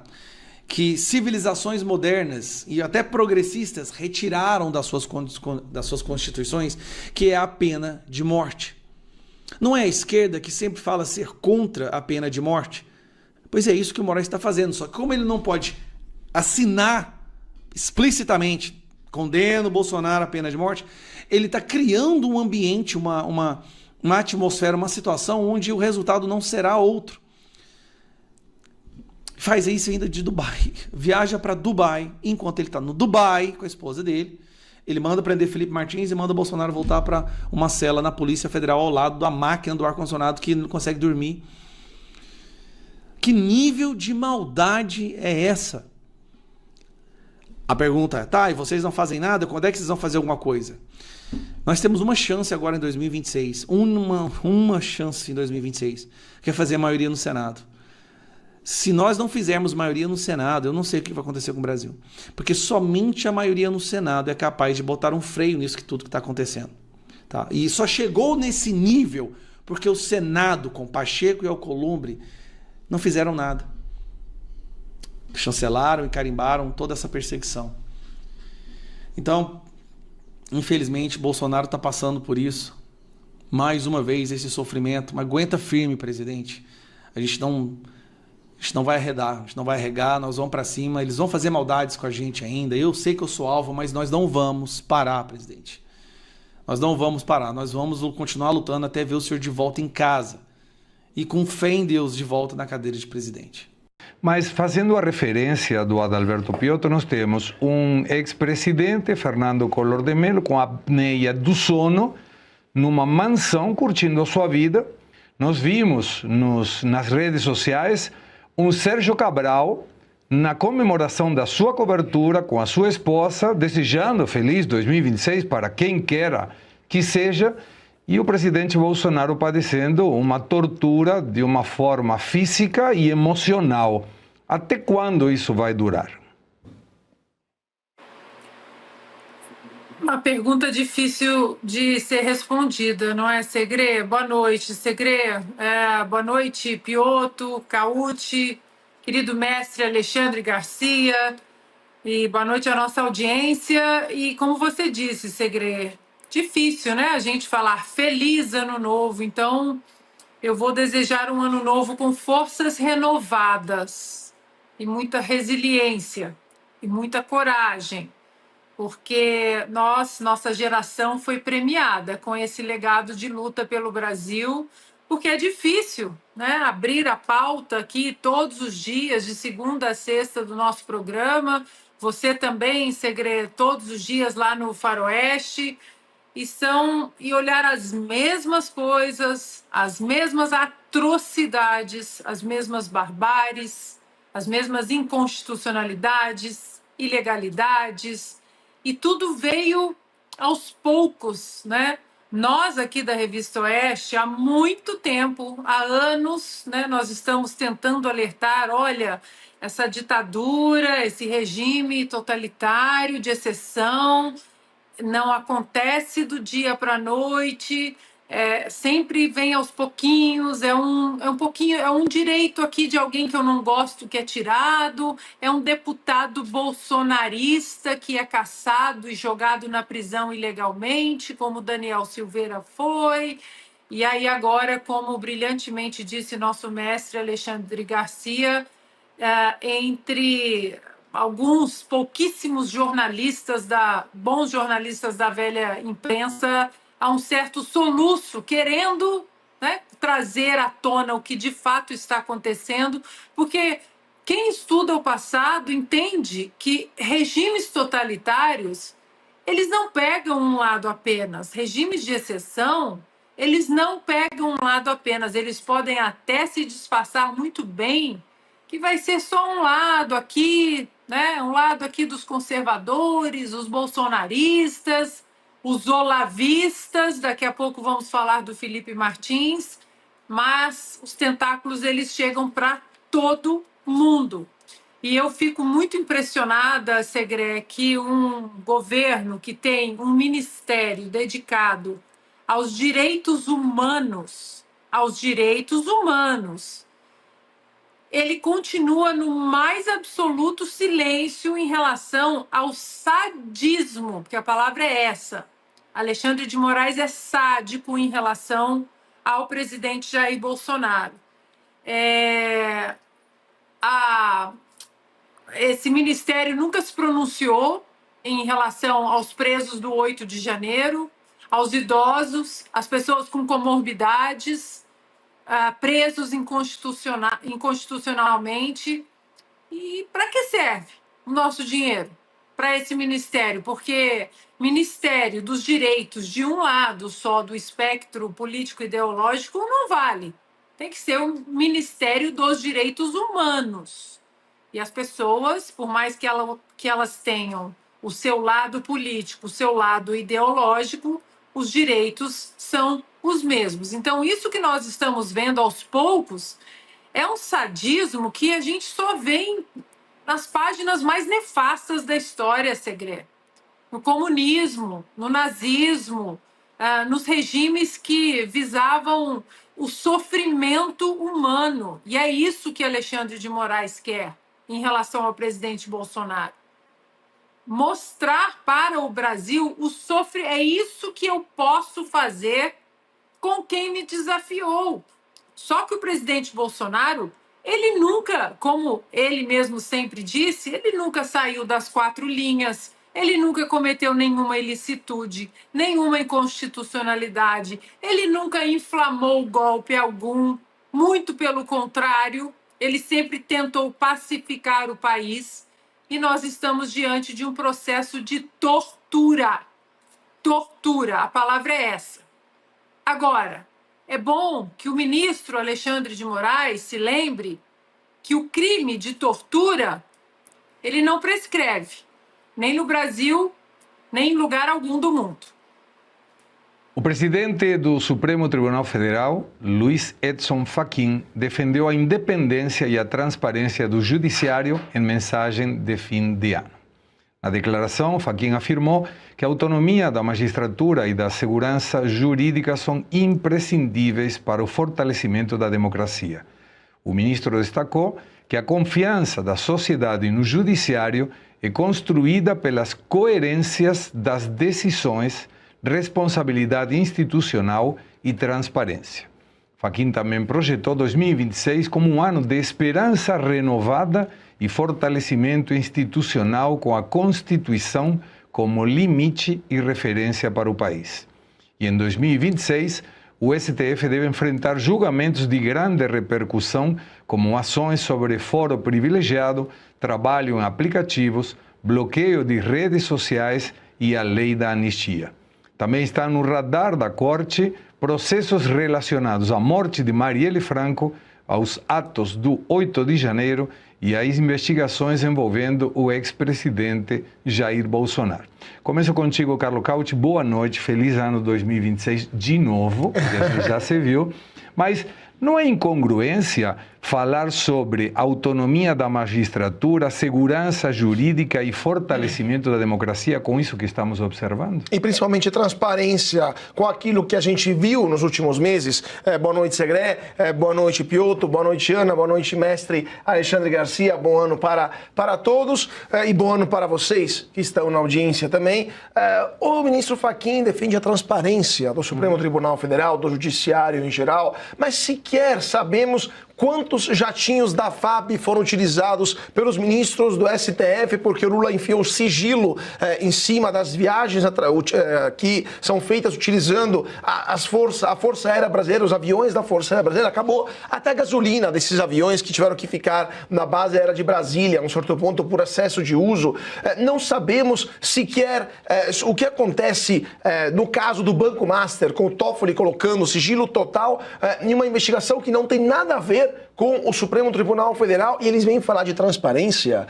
que civilizações modernas e até progressistas retiraram das suas constituições, que é a pena de morte. Não é a esquerda que sempre fala ser contra a pena de morte? Pois é isso que o Moraes está fazendo, só que como ele não pode assinar explicitamente, condena o Bolsonaro à pena de morte, ele está criando um ambiente, uma atmosfera, uma situação onde o resultado não será outro. Faz isso ainda de Dubai. Viaja para Dubai, enquanto ele está no Dubai com a esposa dele, ele manda prender Felipe Martins e manda Bolsonaro voltar para uma cela na Polícia Federal ao lado da máquina do ar-condicionado que não consegue dormir. Que nível de maldade é essa? A pergunta é, tá, e vocês não fazem nada? Quando é que vocês vão fazer alguma coisa? Nós temos uma chance agora em 2026, uma chance em 2026, que é fazer a maioria no Senado. Se nós não fizermos maioria no Senado, eu não sei o que vai acontecer com o Brasil. Porque somente a maioria no Senado é capaz de botar um freio nisso que tudo que está acontecendo. Tá? E só chegou nesse nível porque o Senado, com Pacheco e Alcolumbre, não fizeram nada. Chancelaram e carimbaram toda essa perseguição. Então, infelizmente, Bolsonaro está passando por isso. Mais uma vez, esse sofrimento. Mas aguenta firme, presidente. A gente não vai arredar, a gente não vai arregar, nós vamos para cima. Eles vão fazer maldades com a gente ainda. Eu sei que eu sou alvo, mas nós não vamos parar, presidente. Nós não vamos parar. Nós vamos continuar lutando até ver o senhor de volta em casa. E com fé em Deus de volta na cadeira de presidente. Mas fazendo a referência do Adalberto Piotto, nós temos um ex-presidente, Fernando Collor de Mello, com a apneia do sono, numa mansão, curtindo a sua vida. Nós vimos nas redes sociais um Sérgio Cabral, na comemoração da sua cobertura com a sua esposa, desejando feliz 2026 para quem queira que seja, e o presidente Bolsonaro padecendo uma tortura de uma forma física e emocional. Até quando isso vai durar? Uma pergunta difícil de ser respondida, não é, Segré? Boa noite, Segré. Boa noite, Piotto, Cauti, querido mestre Alexandre Garcia, e boa noite à nossa audiência. E como você disse, Segré, difícil, né, a gente falar feliz ano novo, então eu vou desejar um ano novo com forças renovadas e muita resiliência e muita coragem, porque nossa geração foi premiada com esse legado de luta pelo Brasil, porque é difícil, né, abrir a pauta aqui todos os dias, de segunda a sexta do nosso programa, você também, Segré, todos os dias lá no Faroeste, e olhar as mesmas coisas, as mesmas atrocidades, as mesmas barbáries, as mesmas inconstitucionalidades, ilegalidades, e tudo veio aos poucos, né? Nós aqui da Revista Oeste, há muito tempo, há anos, né, nós estamos tentando alertar, olha, essa ditadura, esse regime totalitário de exceção, não acontece do dia para a noite, sempre vem aos pouquinhos, é um direito aqui de alguém que eu não gosto que é tirado, é um deputado bolsonarista que é caçado e jogado na prisão ilegalmente, como Daniel Silveira foi, e aí agora, como brilhantemente disse nosso mestre Alexandre Garcia, entre alguns pouquíssimos bons jornalistas da velha imprensa, há um certo soluço, querendo, né, trazer à tona o que de fato está acontecendo, porque quem estuda o passado entende que regimes totalitários, eles não pegam um lado apenas. Regimes de exceção, eles não pegam um lado apenas. Eles podem até se disfarçar muito bem que vai ser só um lado aqui, né? Um lado aqui dos conservadores, os bolsonaristas, os olavistas, daqui a pouco vamos falar do Felipe Martins, mas os tentáculos eles chegam para todo mundo. E eu fico muito impressionada, Segré, que um governo que tem um ministério dedicado aos direitos humanos, ele continua no mais absoluto silêncio em relação ao sadismo, porque a palavra é essa. Alexandre de Moraes é sádico em relação ao presidente Jair Bolsonaro. esse ministério nunca se pronunciou em relação aos presos do 8 de janeiro, aos idosos, às pessoas com comorbidades, presos inconstitucionalmente. E para que serve o nosso dinheiro para esse ministério? Porque Ministério dos Direitos de um lado só do espectro político-ideológico não vale. Tem que ser um Ministério dos Direitos Humanos. E as pessoas, por mais que elas tenham o seu lado político, o seu lado ideológico, os direitos são os mesmos. Então, isso que nós estamos vendo aos poucos é um sadismo que a gente só vê nas páginas mais nefastas da história, Segre. No comunismo, no nazismo, nos regimes que visavam o sofrimento humano. E é isso que Alexandre de Moraes quer em relação ao presidente Bolsonaro. Mostrar para o Brasil o sofrimento. É isso que eu posso fazer com quem me desafiou. Só que o presidente Bolsonaro, ele nunca, como ele mesmo sempre disse, ele nunca saiu das 4 linhas, ele nunca cometeu nenhuma ilicitude, nenhuma inconstitucionalidade, ele nunca inflamou golpe algum, muito pelo contrário, ele sempre tentou pacificar o país e nós estamos diante de um processo de tortura. Tortura, a palavra é essa. Agora, é bom que o ministro Alexandre de Moraes se lembre que o crime de tortura, ele não prescreve, nem no Brasil, nem em lugar algum do mundo. O presidente do Supremo Tribunal Federal, Luiz Edson Fachin, defendeu a independência e a transparência do judiciário em mensagem de fim de ano. Na declaração, Fachin afirmou que a autonomia da magistratura e da segurança jurídica são imprescindíveis para o fortalecimento da democracia. O ministro destacou que a confiança da sociedade no judiciário é construída pelas coerências das decisões, responsabilidade institucional e transparência. Fachin também projetou 2026 como um ano de esperança renovada e fortalecimento institucional com a Constituição como limite e referência para o país. E em 2026, o STF deve enfrentar julgamentos de grande repercussão, como ações sobre foro privilegiado, trabalho em aplicativos, bloqueio de redes sociais e a lei da anistia. Também está no radar da Corte processos relacionados à morte de Marielle Franco, aos atos do 8 de janeiro e às investigações envolvendo o ex-presidente Jair Bolsonaro. Começo contigo, Carlo Cauti. Boa noite, feliz ano 2026 de novo, que já se viu. Mas não é incongruência falar sobre autonomia da magistratura, segurança jurídica e fortalecimento da democracia com isso que estamos observando? E principalmente transparência com aquilo que a gente viu nos últimos meses. Boa noite, Segre, boa noite, Piotr, boa noite, Ana, boa noite, mestre Alexandre Garcia, bom ano para todos e bom ano para vocês que estão na audiência também. O ministro Fachin defende a transparência do Supremo Tribunal Federal, do Judiciário em geral, mas sequer sabemos quantos jatinhos da FAB foram utilizados pelos ministros do STF, porque o Lula enfiou o sigilo em cima das viagens que são feitas utilizando a Força Aérea Brasileira, os aviões da Força Aérea Brasileira. Acabou até a gasolina desses aviões que tiveram que ficar na base aérea de Brasília, a um certo ponto, por excesso de uso. Não sabemos sequer o que acontece no caso do Banco Master, com o Toffoli colocando sigilo total em uma investigação que não tem nada a ver com o Supremo Tribunal Federal, e eles vêm falar de transparência,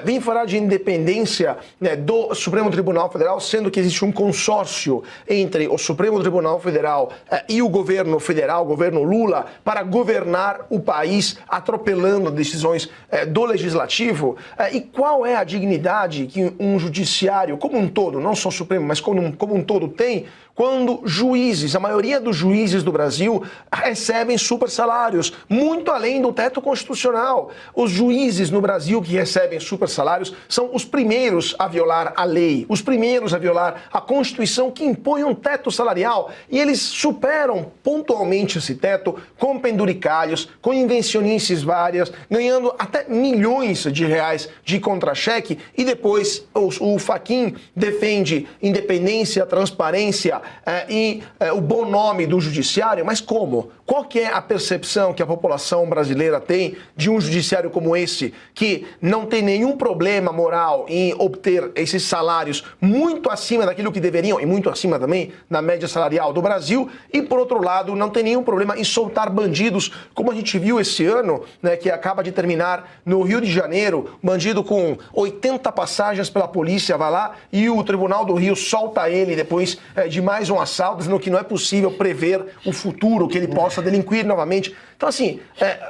vêm falar de independência do Supremo Tribunal Federal, sendo que existe um consórcio entre o Supremo Tribunal Federal e o governo federal, o governo Lula, para governar o país, atropelando decisões do Legislativo. E qual é a dignidade que um judiciário, como um todo, não só o Supremo, mas como um todo tem, quando juízes, a maioria dos juízes do Brasil, recebem super salários, muito além do teto constitucional. Os juízes no Brasil que recebem super salários são os primeiros a violar a lei, os primeiros a violar a Constituição que impõe um teto salarial, e eles superam pontualmente esse teto com penduricalhos, com invencionices várias, ganhando até milhões de reais de contra-cheque, e depois o Fachin defende independência, transparência e o bom nome do judiciário. Mas como? Qual que é a percepção que a população brasileira tem de um judiciário como esse, que não tem nenhum problema moral em obter esses salários muito acima daquilo que deveriam, e muito acima também da média salarial do Brasil, e por outro lado não tem nenhum problema em soltar bandidos, como a gente viu esse ano, né, que acaba de terminar no Rio de Janeiro, bandido com 80 passagens pela polícia vai lá e o Tribunal do Rio solta ele depois de mais um assalto, dizendo que não é possível prever o futuro, que ele possa delinquir novamente. Então, assim,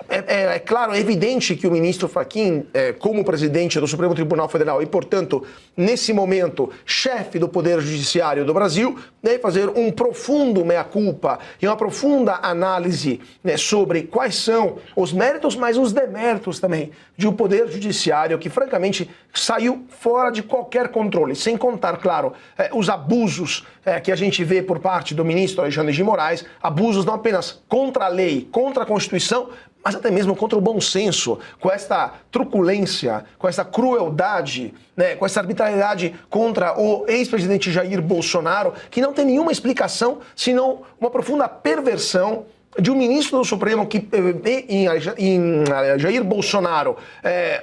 é claro, é evidente que o ministro Fachin, como presidente do Supremo Tribunal Federal e, portanto, nesse momento, chefe do Poder Judiciário do Brasil, deve fazer um profundo meia-culpa e uma profunda análise, né, sobre quais são os méritos, mas os deméritos também de um Poder Judiciário que, francamente, saiu fora de qualquer controle, sem contar, claro, os abusos que a gente vê por parte do ministro Alexandre de Moraes, abusos não apenas contra a lei, contra a Constituição, mas até mesmo contra o bom senso, com essa truculência, com essa crueldade, né, com essa arbitrariedade contra o ex-presidente Jair Bolsonaro, que não tem nenhuma explicação, senão uma profunda perversão de um ministro do Supremo que vê em Jair Bolsonaro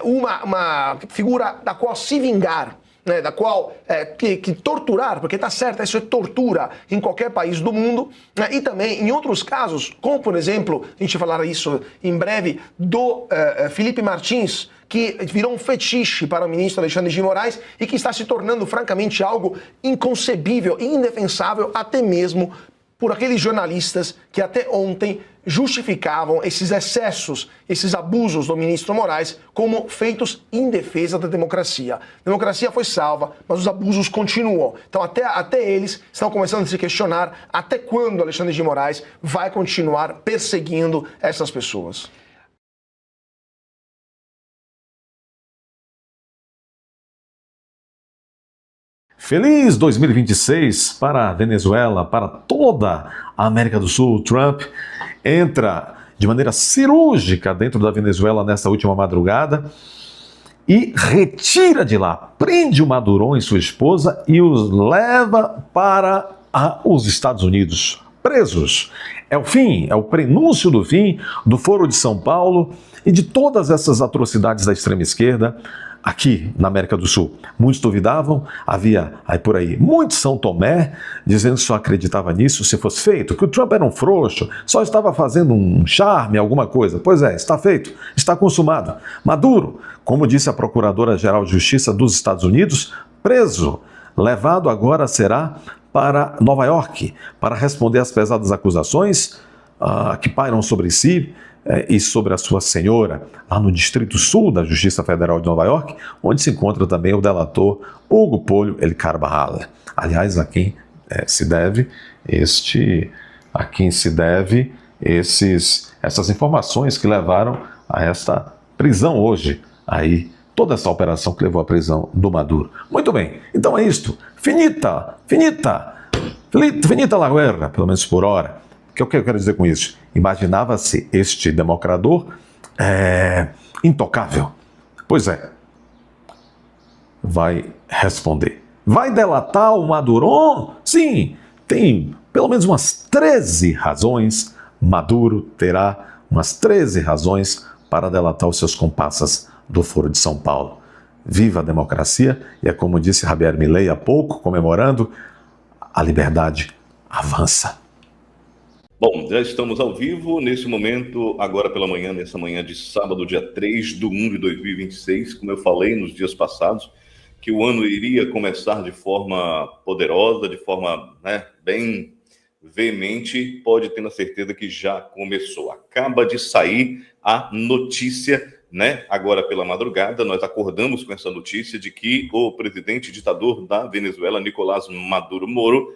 uma figura da qual se vingar, né, da qual que torturar, porque está certo, isso é tortura em qualquer país do mundo, né, e também em outros casos, como por exemplo, a gente falará isso em breve, do Felipe Martins, que virou um fetiche para o ministro Alexandre de Moraes e que está se tornando francamente algo inconcebível e indefensável até mesmo por aqueles jornalistas que até ontem justificavam esses excessos, esses abusos do ministro Moraes como feitos em defesa da democracia. A democracia foi salva, mas os abusos continuam. Então até eles estão começando a se questionar até quando Alexandre de Moraes vai continuar perseguindo essas pessoas. Feliz 2026 para a Venezuela, para toda a América do Sul. Trump entra de maneira cirúrgica dentro da Venezuela nesta última madrugada e retira de lá, prende o Maduro e sua esposa e os leva para os Estados Unidos, presos. É o fim, é o prenúncio do fim do Foro de São Paulo e de todas essas atrocidades da extrema esquerda aqui na América do Sul. Muitos duvidavam, havia aí por aí muito São Tomé dizendo que só acreditava nisso se fosse feito, que o Trump era um frouxo, só estava fazendo um charme, alguma coisa. Pois é, está feito, está consumado. Maduro, como disse a Procuradora-Geral de Justiça dos Estados Unidos, preso, levado agora será para Nova York para responder às pesadas acusações que pairam sobre si e sobre a sua senhora, lá no Distrito Sul da Justiça Federal de Nova York, onde se encontra também o delator Hugo Pollo El Carvajal. Aliás, a quem se deve essas informações que levaram a esta prisão hoje, aí toda essa operação que levou à prisão do Maduro. Muito bem, então é isto. Finita la guerra, pelo menos por hora. O que eu quero dizer com isso? Imaginava-se este democrador intocável. Pois é, vai responder. Vai delatar o Maduro? Sim, tem pelo menos umas 13 razões. Maduro terá umas 13 razões para delatar os seus comparsas do Foro de São Paulo. Viva a democracia, e é como disse Javier Milei há pouco, comemorando, a liberdade avança. Bom, já estamos ao vivo nesse momento, agora pela manhã, nessa manhã de sábado, dia 3 de 1 de 2026, como eu falei nos dias passados, que o ano iria começar de forma poderosa, de forma bem veemente, pode ter a certeza que já começou. Acaba de sair a notícia, agora pela madrugada, nós acordamos com essa notícia de que o presidente ditador da Venezuela, Nicolás Maduro Moro,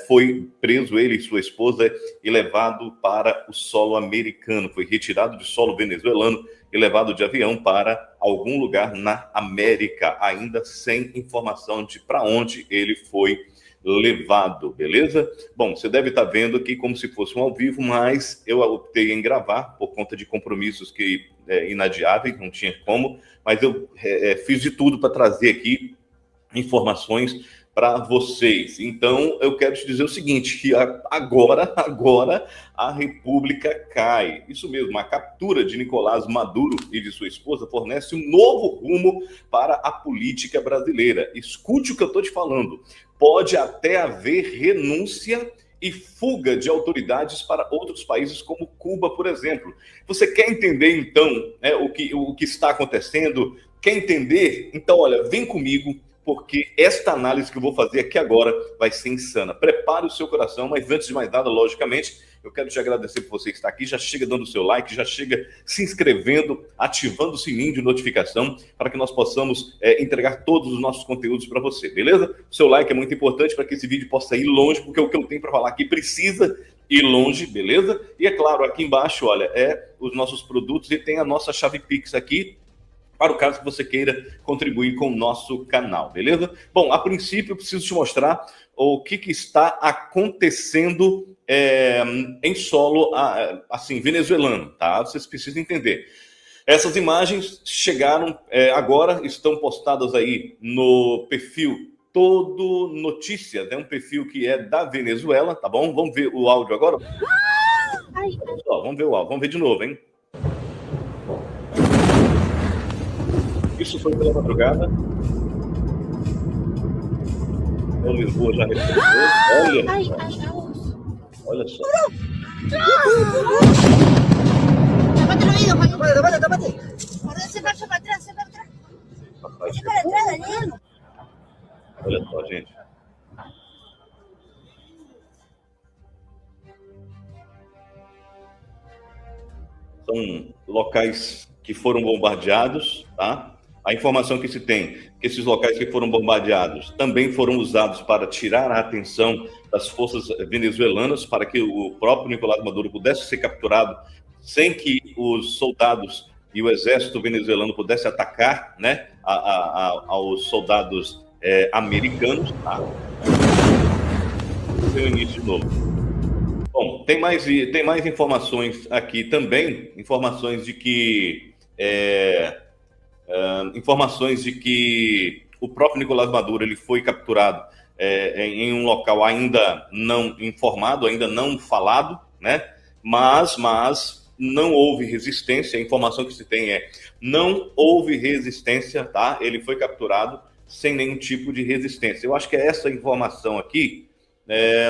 foi preso, ele e sua esposa, e levado para o solo americano. Foi retirado de solo venezuelano e levado de avião para algum lugar na América, ainda sem informação de para onde ele foi levado, beleza? Bom, você deve estar vendo aqui como se fosse um ao vivo, mas eu optei em gravar por conta de compromissos que inadiáveis, não tinha como, mas eu fiz de tudo para trazer aqui informações para vocês. Então, eu quero te dizer o seguinte, que agora a República cai. Isso mesmo, a captura de Nicolás Maduro e de sua esposa fornece um novo rumo para a política brasileira. Escute o que eu estou te falando. Pode até haver renúncia e fuga de autoridades para outros países, como Cuba, por exemplo. Você quer entender, então, o que está acontecendo? Quer entender? Então, olha, vem comigo, porque esta análise que eu vou fazer aqui agora vai ser insana. Prepare o seu coração, mas antes de mais nada, logicamente, eu quero te agradecer por você estar aqui. Já chega dando o seu like, já chega se inscrevendo, ativando o sininho de notificação para que nós possamos entregar todos os nossos conteúdos para você, beleza? O seu like é muito importante para que esse vídeo possa ir longe, porque o que eu tenho para falar aqui precisa ir longe, beleza? E é claro, aqui embaixo, olha, os nossos produtos e tem a nossa chave Pix aqui, para o caso que você queira contribuir com o nosso canal, beleza? Bom, a princípio eu preciso te mostrar o que está acontecendo em solo, assim, venezuelano, tá? Vocês precisam entender. Essas imagens chegaram agora, estão postadas aí no perfil Todo Notícias, é um perfil que é da Venezuela, tá bom? Vamos ver o áudio agora? Vamos ver o áudio, vamos ver de novo, hein? Isso foi pela madrugada. O Lisboa já recebeu. Olha só. Tapate el oído, Juan. Tapate. Se marcha para atrás, se para atrás. Rapaz, para atrás, Daniel. olha só, gente. São locais que foram bombardeados, tá? A informação que se tem, que esses locais que foram bombardeados também foram usados para tirar a atenção das forças venezuelanas, para que o próprio Nicolás Maduro pudesse ser capturado sem que os soldados e o exército venezuelano pudesse atacar, né, aos soldados americanos. Tá? Tem o início de novo. Bom, tem mais informações aqui também, informações de que o próprio Nicolás Maduro ele foi capturado em um local ainda não informado, ainda não falado, né? Mas não houve resistência. A informação que se tem não houve resistência, tá? Ele foi capturado sem nenhum tipo de resistência. Eu acho que é essa informação aqui,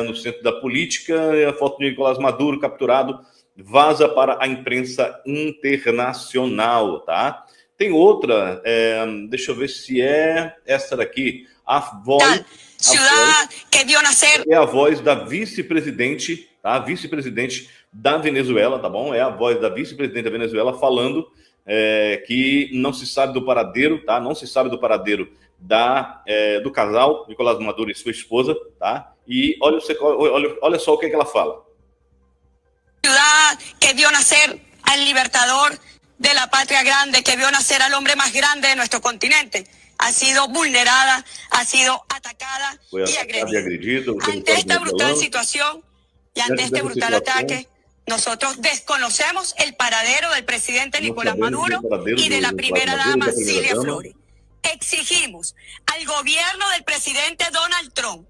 no centro da política, a foto de Nicolás Maduro capturado vaza para a imprensa internacional, tá? Tem outra, deixa eu ver se é essa daqui, a voz é a voz da vice-presidente, tá? Vice-presidente da Venezuela, tá bom? É a voz da vice-presidente da Venezuela falando que não se sabe do paradeiro, tá? Não se sabe do paradeiro do casal, Nicolás Maduro e sua esposa, tá? E olha só o que ela fala. Ciudad que vio nacer al libertador de la patria grande, que vio nacer al hombre más grande de nuestro continente, ha sido vulnerada, ha sido atacada y agredida. Ante esta brutal situación y ante este brutal ataque, nosotros desconocemos el paradero del presidente Nicolás Maduro y de la primera dama Cilia Flores. Exigimos al gobierno del presidente Donald Trump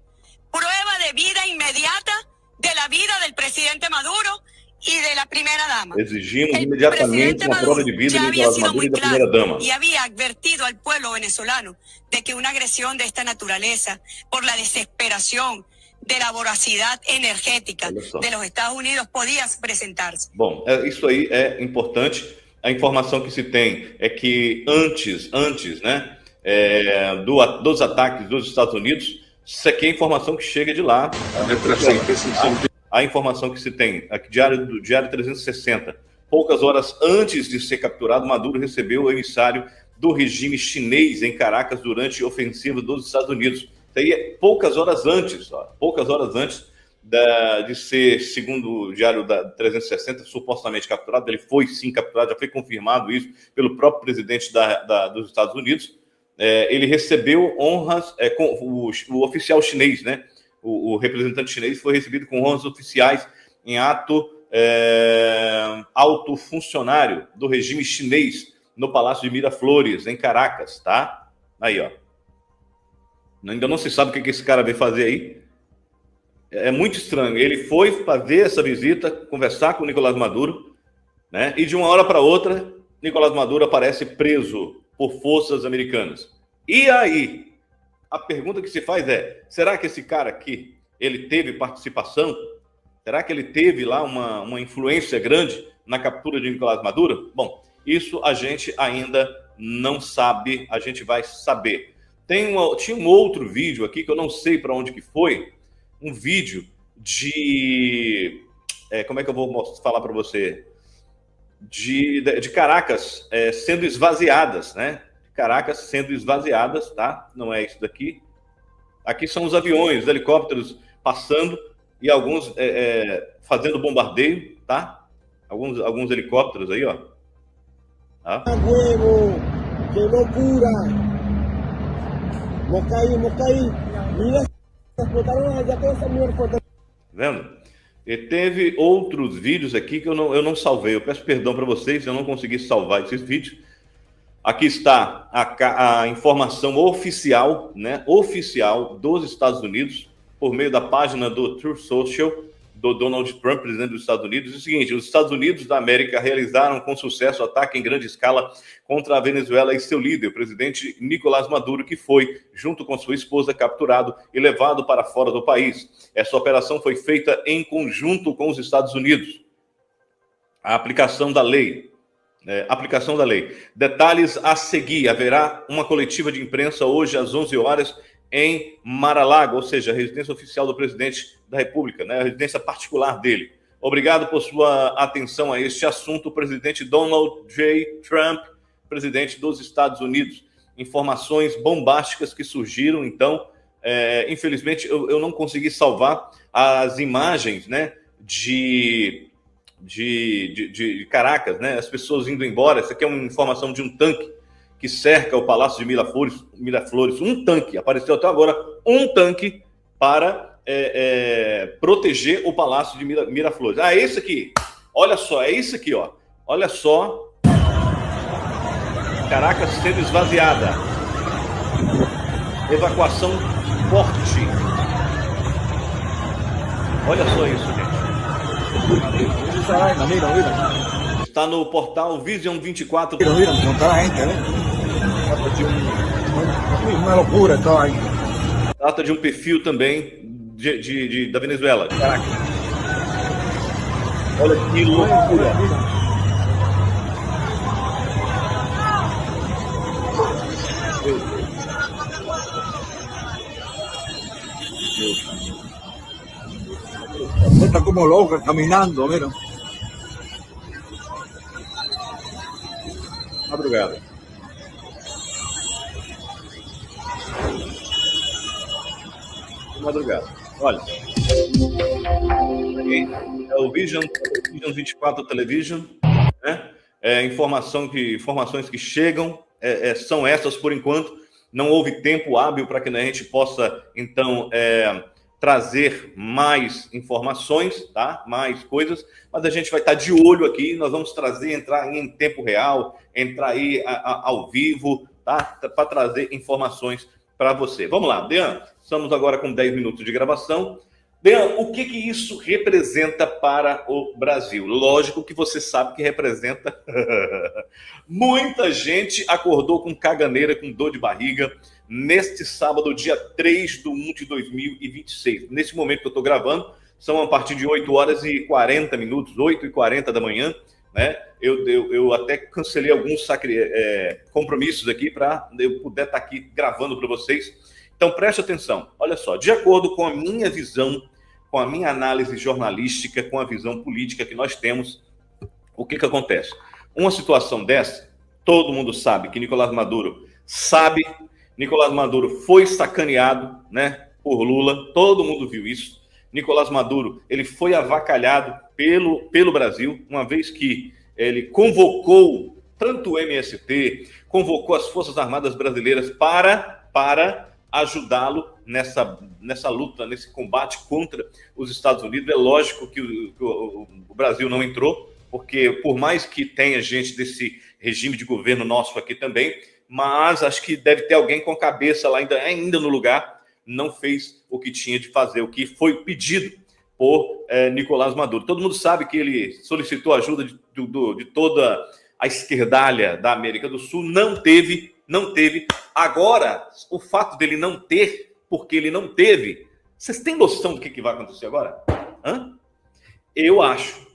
prueba de vida inmediata de la vida del presidente Maduro y de la primera dama. Exigimos inmediatamente una prueba de vida de Nicolás Maduro y de la primera dama. Y había advertido al pueblo venezolano de que una agresión de esta naturaleza, por la desesperación de la voracidad energética de los Estados Unidos, podía presentarse. Bom, isso aí é importante. A informação que se tem é que antes, né, dos ataques dos Estados Unidos, isso aqui é a informação que chega de lá. A informação que se tem, aqui, Diário 360, poucas horas antes de ser capturado, Maduro recebeu o emissário do regime chinês em Caracas durante a ofensiva dos Estados Unidos. aí é poucas horas antes de ser, segundo o diário da 360, supostamente capturado. Ele foi sim capturado, já foi confirmado isso pelo próprio presidente dos Estados Unidos. Ele recebeu honras com o oficial chinês, né? O representante chinês foi recebido com honras oficiais em ato alto funcionário do regime chinês no Palácio de Miraflores, em Caracas, tá? Aí, ó. Ainda não se sabe o que esse cara veio fazer aí. É muito estranho. Ele foi fazer essa visita, conversar com o Nicolás Maduro, né? E de uma hora para outra, Nicolás Maduro aparece preso por forças americanas. E aí, a pergunta que se faz é: será que esse cara aqui, ele teve participação? Será que ele teve lá uma influência grande na captura de Nicolás Maduro? Bom, isso a gente ainda não sabe, a gente vai saber. Tinha um outro vídeo aqui que eu não sei para onde que foi, um vídeo de... como é que eu vou falar para você? De Caracas sendo esvaziadas, né? Caracas sendo esvaziadas, tá? Não é isso daqui. Aqui são os aviões, os helicópteros passando e alguns fazendo bombardeio, tá? Alguns helicópteros aí, ó. Tá? Huevo, que loucura. Mocaí. Mira, explotaram allá toda essa mierda. Vendo? E teve outros vídeos aqui que eu não salvei. Eu peço perdão para vocês, eu não consegui salvar esses vídeos. Aqui está a informação oficial, né? Oficial dos Estados Unidos, por meio da página do Truth Social, do Donald Trump, presidente dos Estados Unidos. É o seguinte: os Estados Unidos da América realizaram com sucesso ataque em grande escala contra a Venezuela e seu líder, o presidente Nicolás Maduro, que foi, junto com sua esposa, capturado e levado para fora do país. Essa operação foi feita em conjunto com os Estados Unidos. A aplicação da lei. Detalhes a seguir. Haverá uma coletiva de imprensa hoje às 11 horas em Mar-a-Lago, ou seja, a residência oficial do presidente da República, né? A residência particular dele. Obrigado por sua atenção a este assunto, o presidente Donald J. Trump, presidente dos Estados Unidos. Informações bombásticas que surgiram, então, infelizmente, eu não consegui salvar as imagens, né, de Caracas, né, as pessoas indo embora. Essa aqui é uma informação de um tanque que cerca o Palácio de Miraflores. Um tanque, apareceu até agora um tanque para proteger o Palácio de Miraflores. Ah, esse aqui, olha só, é isso aqui, ó. Olha só, Caracas sendo esvaziada. Evacuação forte. Olha só isso, gente. Está no portal Vision 24. Uma loucura, então aí. Trata de um perfil também da Venezuela. Caraca. Olha que loucura. Está como loca caminando, mira. Madrugada. Madrugada. Olha. É o Vision 24 Television, né? Informações que chegam são essas por enquanto. Não houve tempo hábil para que a gente possa, então, trazer mais informações, tá? Mais coisas, mas a gente vai estar de olho aqui. Nós vamos entrar em tempo real, entrar aí ao vivo, tá? Para trazer informações para você. Vamos lá, Dean, estamos agora com 10 minutos de gravação. Dean, o que isso representa para o Brasil? Lógico que você sabe que representa. Muita gente acordou com caganeira, com dor de barriga, neste sábado, dia 3/1 de 2026. Nesse momento que eu estou gravando, são a partir de 8 horas e 40 minutos, 8h40 da manhã, né? Eu até cancelei alguns compromissos aqui para eu poder estar aqui gravando para vocês. Então, preste atenção. Olha só, de acordo com a minha visão, com a minha análise jornalística, com a visão política que nós temos, o que acontece? Uma situação dessa, todo mundo sabe que Nicolás Maduro sabe Nicolás Maduro foi sacaneado, né, por Lula, todo mundo viu isso. Nicolás Maduro, ele foi avacalhado pelo Brasil, uma vez que ele convocou tanto o MST, convocou as Forças Armadas Brasileiras para ajudá-lo nessa luta, nesse combate contra os Estados Unidos. É lógico que o Brasil não entrou, porque por mais que tenha gente desse regime de governo nosso aqui também, mas acho que deve ter alguém com a cabeça lá ainda no lugar, não fez o que tinha de fazer, o que foi pedido por Nicolás Maduro. Todo mundo sabe que ele solicitou ajuda de toda a esquerdalha da América do Sul, não teve. Agora, o fato dele não ter, porque ele não teve, vocês têm noção do que vai acontecer agora? Eu acho,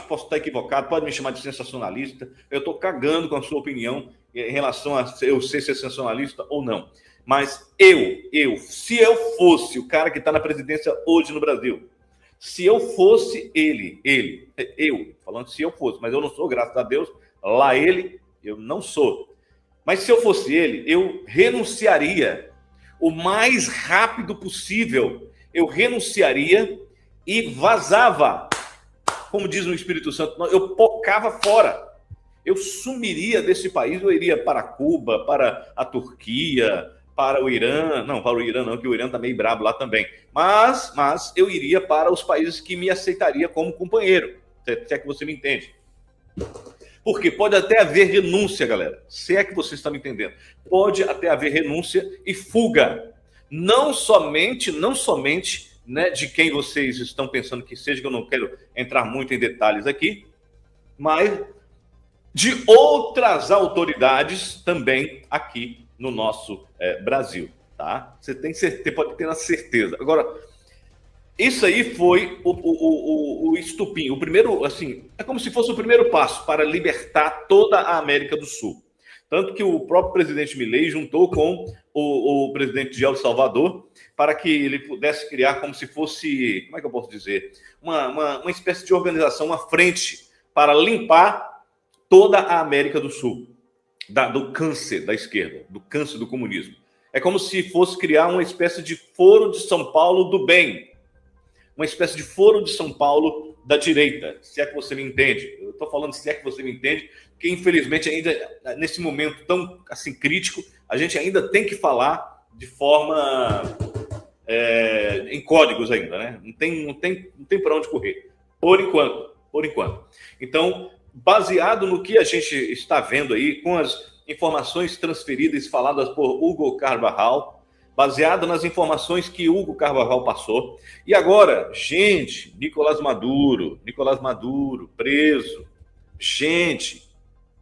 posso estar equivocado, pode me chamar de sensacionalista, eu estou cagando com a sua opinião em relação a eu ser sensacionalista ou não. Mas se eu fosse o cara que está na presidência hoje no Brasil, se eu fosse falando se eu fosse, mas eu não sou, graças a Deus, lá eu não sou. Mas se eu fosse ele, eu renunciaria o mais rápido possível, eu renunciaria e vazava, como diz o Espírito Santo, eu pocava fora. Eu sumiria desse país, eu iria para Cuba, para a Turquia, para o Irã, não, para o Irã não, que o Irã está meio brabo lá também, mas eu iria para os países que me aceitaria como companheiro, se é que você me entende. Porque pode até haver renúncia, galera, se é que você está me entendendo, pode até haver renúncia e fuga, não somente, né, de quem vocês estão pensando que seja, que eu não quero entrar muito em detalhes aqui, mas de outras autoridades também aqui no nosso Brasil, tá? Você pode ter a certeza. Agora, isso aí foi o estupim, o primeiro, assim, é como se fosse o primeiro passo para libertar toda a América do Sul. Tanto que o próprio presidente Milei juntou com o presidente de El Salvador para que ele pudesse criar como se fosse, como é que eu posso dizer, uma espécie de organização, uma frente para limpar toda a América do Sul, do câncer da esquerda, do câncer do comunismo. É como se fosse criar uma espécie de foro de São Paulo do bem, uma espécie de foro de São Paulo da direita, se é que você me entende. Eu estou falando se é que você me entende, porque infelizmente ainda nesse momento tão assim crítico, a gente ainda tem que falar de forma em códigos ainda, né? Não tem para onde correr, por enquanto. Então, baseado no que a gente está vendo aí, com as informações transferidas e faladas por Hugo Carvajal, baseado nas informações que Hugo Carvajal passou. E agora, gente, Nicolás Maduro preso. Gente,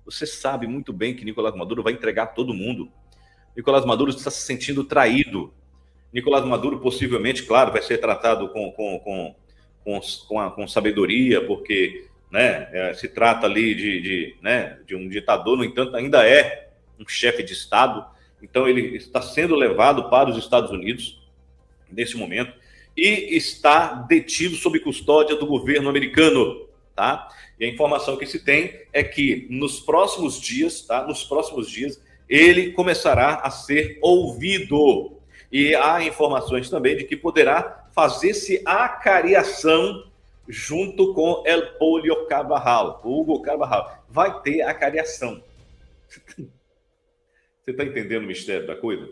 você sabe muito bem que Nicolás Maduro vai entregar todo mundo. Nicolás Maduro está se sentindo traído. Nicolás Maduro possivelmente, claro, vai ser tratado com sabedoria, porque, né, se trata ali de um ditador, no entanto, ainda é um chefe de Estado. Então, ele está sendo levado para os Estados Unidos, nesse momento, e está detido sob custódia do governo americano, tá? E a informação que se tem é que nos próximos dias, ele começará a ser ouvido. E há informações também de que poderá fazer-se acariação junto com El Polio Carvajal, o Hugo Carvajal. Vai ter acariação. Você está entendendo o mistério da coisa?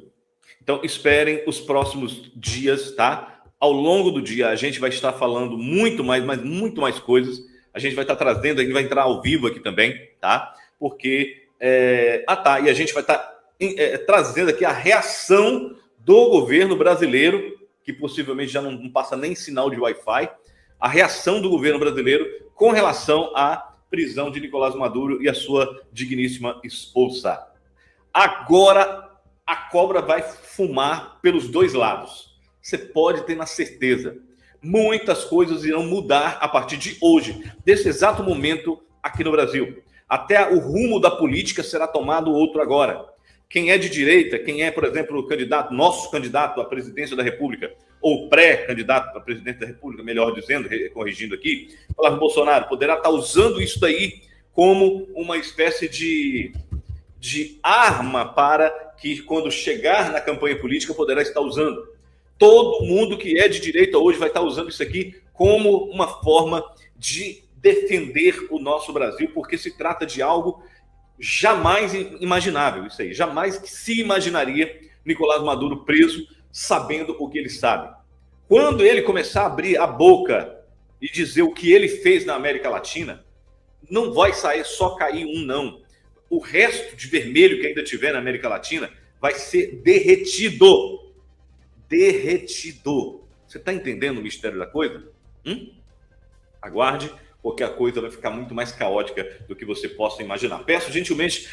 Então, esperem os próximos dias, tá? Ao longo do dia, a gente vai estar falando muito mais coisas. A gente vai estar trazendo, a gente vai entrar ao vivo aqui também, tá? Porque, e a gente vai estar trazendo aqui a reação do governo brasileiro, que possivelmente já não passa nem sinal de Wi-Fi, a reação do governo brasileiro com relação à prisão de Nicolás Maduro e a sua digníssima esposa. Agora a cobra vai fumar pelos dois lados. Você pode ter na certeza. Muitas coisas irão mudar a partir de hoje, desse exato momento aqui no Brasil. Até o rumo da política será tomado outro agora. Quem é de direita, quem é, por exemplo, o nosso candidato à presidência da República, ou pré-candidato à presidência da República, melhor dizendo, corrigindo aqui, Flávio Bolsonaro poderá estar usando isso daí como uma espécie de arma para que, quando chegar na campanha política, poderá estar usando. Todo mundo que é de direita hoje vai estar usando isso aqui como uma forma de defender o nosso Brasil, porque se trata de algo jamais imaginável, isso aí. Jamais que se imaginaria Nicolás Maduro preso, sabendo o que ele sabe. Quando ele começar a abrir a boca e dizer o que ele fez na América Latina, não vai sair só cair um, não. O resto de vermelho que ainda tiver na América Latina vai ser derretido. Derretido. Você está entendendo o mistério da coisa? Aguarde, porque a coisa vai ficar muito mais caótica do que você possa imaginar. Peço gentilmente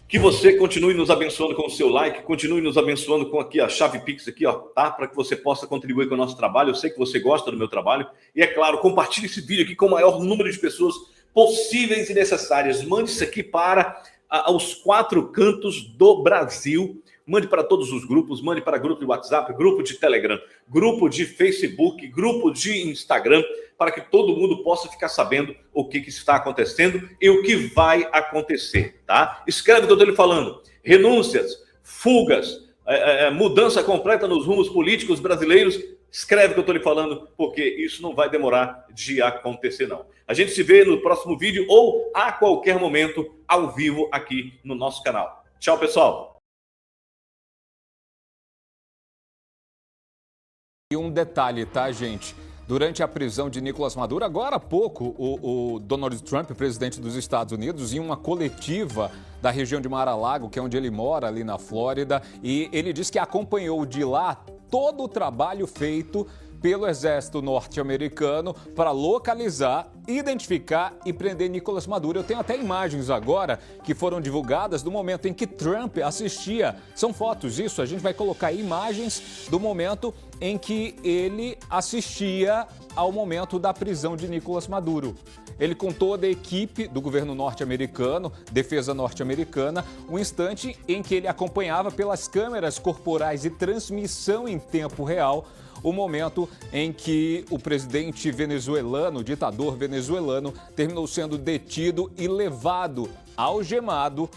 que você continue nos abençoando com o seu like, continue nos abençoando com aqui a chave Pix aqui, ó, tá? Para que você possa contribuir com o nosso trabalho. Eu sei que você gosta do meu trabalho. E é claro, compartilhe esse vídeo aqui com o maior número de pessoas possíveis e necessárias. Mande isso aqui para os 4 cantos do Brasil. Mande para todos os grupos, mande para grupo de WhatsApp, grupo de Telegram, grupo de Facebook, grupo de Instagram, para que todo mundo possa ficar sabendo o que está acontecendo e o que vai acontecer, tá? Escreve o que eu estou lhe falando. Renúncias, fugas, mudança completa nos rumos políticos brasileiros. Escreve o que eu estou lhe falando, porque isso não vai demorar de acontecer, não. A gente se vê no próximo vídeo ou a qualquer momento ao vivo aqui no nosso canal. Tchau, pessoal! E um detalhe, tá, gente? Durante a prisão de Nicolás Maduro, agora há pouco, o Donald Trump, presidente dos Estados Unidos, em uma coletiva da região de Mar-a-Lago, que é onde ele mora, ali na Flórida, e ele disse que acompanhou de lá todo o trabalho feito pelo exército norte-americano para localizar, identificar e prender Nicolás Maduro. Eu tenho até imagens agora que foram divulgadas do momento em que Trump assistia. São fotos, isso, a gente vai colocar imagens do momento em que ele assistia ao momento da prisão de Nicolás Maduro. Ele, com toda a equipe do governo norte-americano, defesa norte-americana, um instante em que ele acompanhava pelas câmeras corporais e transmissão em tempo real o momento em que o presidente venezuelano, o ditador venezuelano, terminou sendo detido e levado, algemado,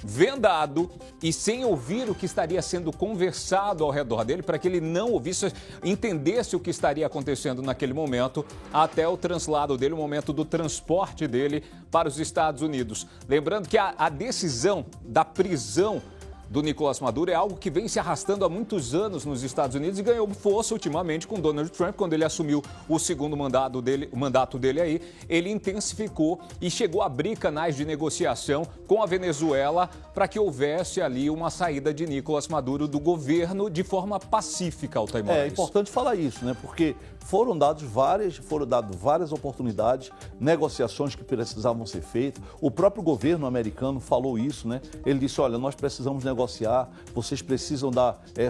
vendado e sem ouvir o que estaria sendo conversado ao redor dele, para que ele não ouvisse, entendesse o que estaria acontecendo naquele momento, até o translado dele, o momento do transporte dele para os Estados Unidos. Lembrando que a decisão da prisão do Nicolás Maduro é algo que vem se arrastando há muitos anos nos Estados Unidos e ganhou força ultimamente com Donald Trump, quando ele assumiu o segundo mandato dele aí. Ele intensificou e chegou a abrir canais de negociação com a Venezuela para que houvesse ali uma saída de Nicolás Maduro do governo de forma pacífica, Altair Moraes. É importante falar isso, né? Porque foram dadas várias oportunidades, negociações que precisavam ser feitas. O próprio governo americano falou isso, né? Ele disse, olha, nós precisamos negociar, vocês precisam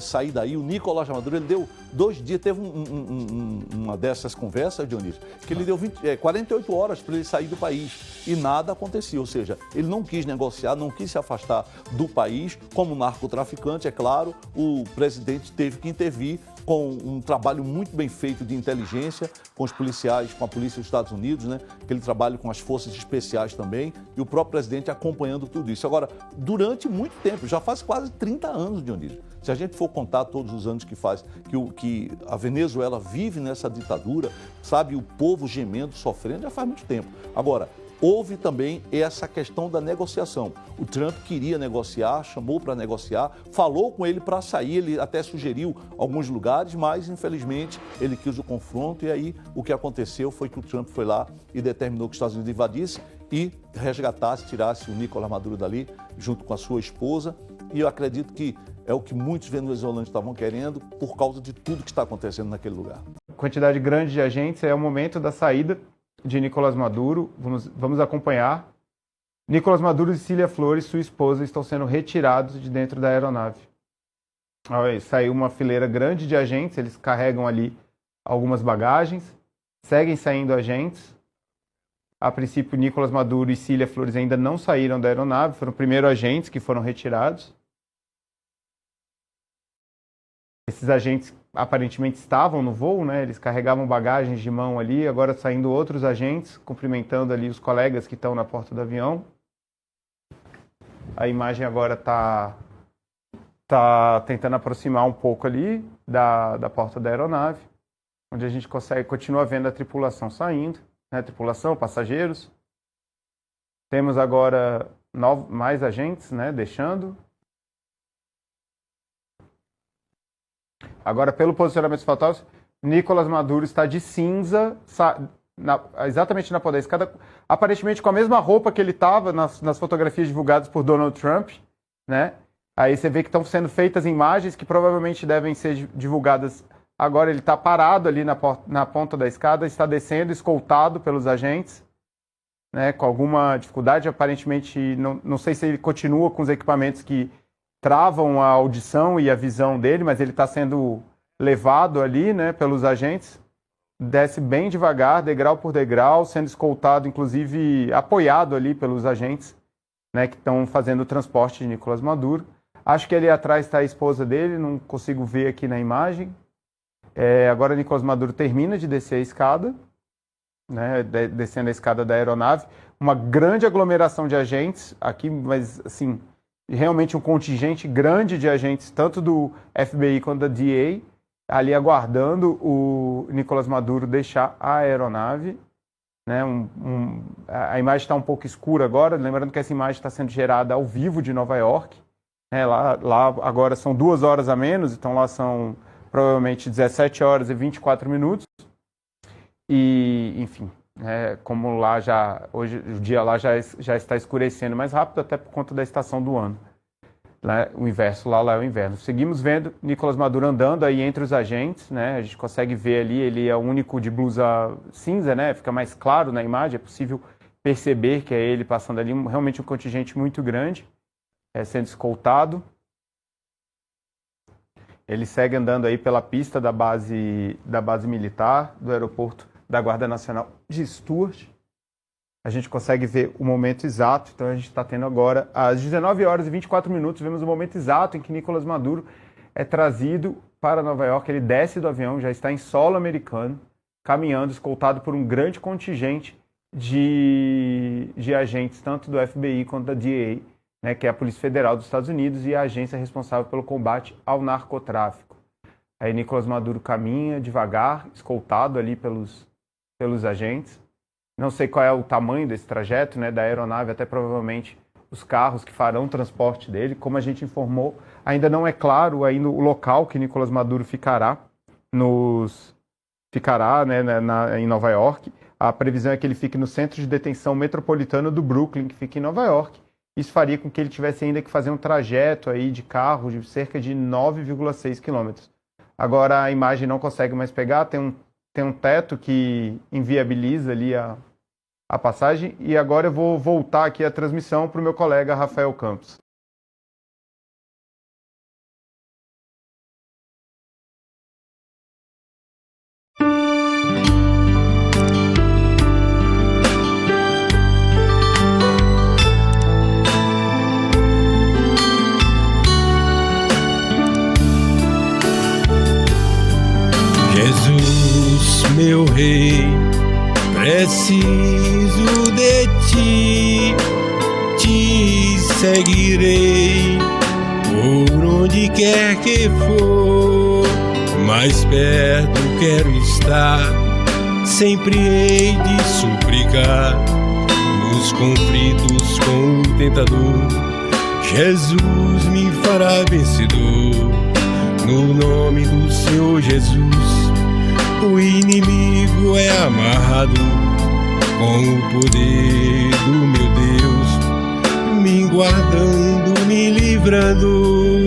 sair daí. O Nicolás Maduro, ele deu 2 dias, teve uma dessas conversas, Dionísio, que ele deu 48 horas para ele sair do país e nada acontecia. Ou seja, ele não quis negociar, não quis se afastar do país. Como narcotraficante, é claro, o presidente teve que intervir com um trabalho muito bem feito de inteligência, com os policiais, com a polícia dos Estados Unidos, né? Aquele trabalho com as forças especiais também, e o próprio presidente acompanhando tudo isso. Agora, durante muito tempo, já faz quase 30 anos, Dionísio. Se a gente for contar todos os anos que a Venezuela vive nessa ditadura, sabe, o povo gemendo, sofrendo, já faz muito tempo. Agora, houve também essa questão da negociação. O Trump queria negociar, chamou para negociar, falou com ele para sair, ele até sugeriu alguns lugares, mas infelizmente ele quis o confronto e aí o que aconteceu foi que o Trump foi lá e determinou que os Estados Unidos invadisse e resgatasse, tirasse o Nicolás Maduro dali, junto com a sua esposa. E eu acredito que é o que muitos venezuelanos estavam querendo por causa de tudo que está acontecendo naquele lugar. Quantidade grande de agentes, é o momento da saída de Nicolás Maduro. Vamos acompanhar. Nicolás Maduro e Cília Flores, sua esposa, estão sendo retirados de dentro da aeronave. Saiu uma fileira grande de agentes, eles carregam ali algumas bagagens, seguem saindo agentes. A princípio, Nicolás Maduro e Cília Flores ainda não saíram da aeronave, foram primeiro agentes que foram retirados. Esses agentes aparentemente estavam no voo, né? Eles carregavam bagagens de mão ali, agora saindo outros agentes, cumprimentando ali os colegas que estão na porta do avião. A imagem agora está está tentando aproximar um pouco ali da porta da aeronave, onde a gente continua vendo a tripulação saindo, né? Tripulação, passageiros. Temos agora mais agentes, né? Deixando. Agora, pelo posicionamento dos fotógrafos, Nicolás Maduro está de cinza, exatamente na ponta da escada, aparentemente com a mesma roupa que ele estava nas fotografias divulgadas por Donald Trump, né? Aí você vê que estão sendo feitas imagens que provavelmente devem ser divulgadas. Agora ele está parado ali na ponta da escada, está descendo, escoltado pelos agentes, né? Com alguma dificuldade, aparentemente, não sei se ele continua com os equipamentos que travam a audição e a visão dele, mas ele está sendo levado ali, né, pelos agentes. Desce bem devagar, degrau por degrau, sendo escoltado, inclusive apoiado ali pelos agentes, né, que estão fazendo o transporte de Nicolás Maduro. Acho que ali atrás está a esposa dele, não consigo ver aqui na imagem. Agora Nicolás Maduro termina de descer a escada, né, descendo a escada da aeronave. Uma grande aglomeração de agentes aqui, mas assim, realmente um contingente grande de agentes, tanto do FBI quanto da DEA, ali aguardando o Nicolás Maduro deixar a aeronave. Né, a imagem está um pouco escura agora, lembrando que essa imagem está sendo gerada ao vivo de Nova York. Né, lá agora são 2 horas a menos, então lá são provavelmente 17 horas e 24 minutos. E, enfim, como lá hoje o dia lá já está escurecendo mais rápido, até por conta da estação do ano. Lá, o inverso, lá é o inverno. Seguimos vendo Nicolás Maduro andando aí entre os agentes, né? A gente consegue ver ali, ele é o único de blusa cinza, né? Fica mais claro na imagem, é possível perceber que é ele passando ali, realmente um contingente muito grande, sendo escoltado. Ele segue andando aí pela pista da base militar, do aeroporto da Guarda Nacional de Stuart. A gente consegue ver o momento exato, então a gente está tendo agora, às 19 horas e 24 minutos, vemos o momento exato em que Nicolás Maduro é trazido para Nova York. Ele desce do avião, já está em solo americano, caminhando, escoltado por um grande contingente de agentes, tanto do FBI quanto da DEA, né, que é a Polícia Federal dos Estados Unidos e a agência responsável pelo combate ao narcotráfico. Aí Nicolás Maduro caminha devagar, escoltado ali pelos agentes. Não sei qual é o tamanho desse trajeto, né, da aeronave, até provavelmente os carros que farão o transporte dele. Como a gente informou, ainda não é claro ainda o local que Nicolás Maduro ficará, né, em Nova York. A previsão é que ele fique no Centro de Detenção Metropolitano do Brooklyn, que fica em Nova York. Isso faria com que ele tivesse ainda que fazer um trajeto aí de carro de cerca de 9,6 quilômetros. Agora a imagem não consegue mais pegar, tem um teto que inviabiliza ali a passagem. E agora eu vou voltar aqui a transmissão para o meu colega Rafael Campos. Jesus, meu rei, preciso de ti, te seguirei por onde quer que for, mais perto quero estar, sempre hei de suplicar, nos conflitos com o tentador, Jesus me fará vencedor, no nome do Senhor Jesus. O inimigo é amarrado com o poder do meu Deus, me guardando, me livrando.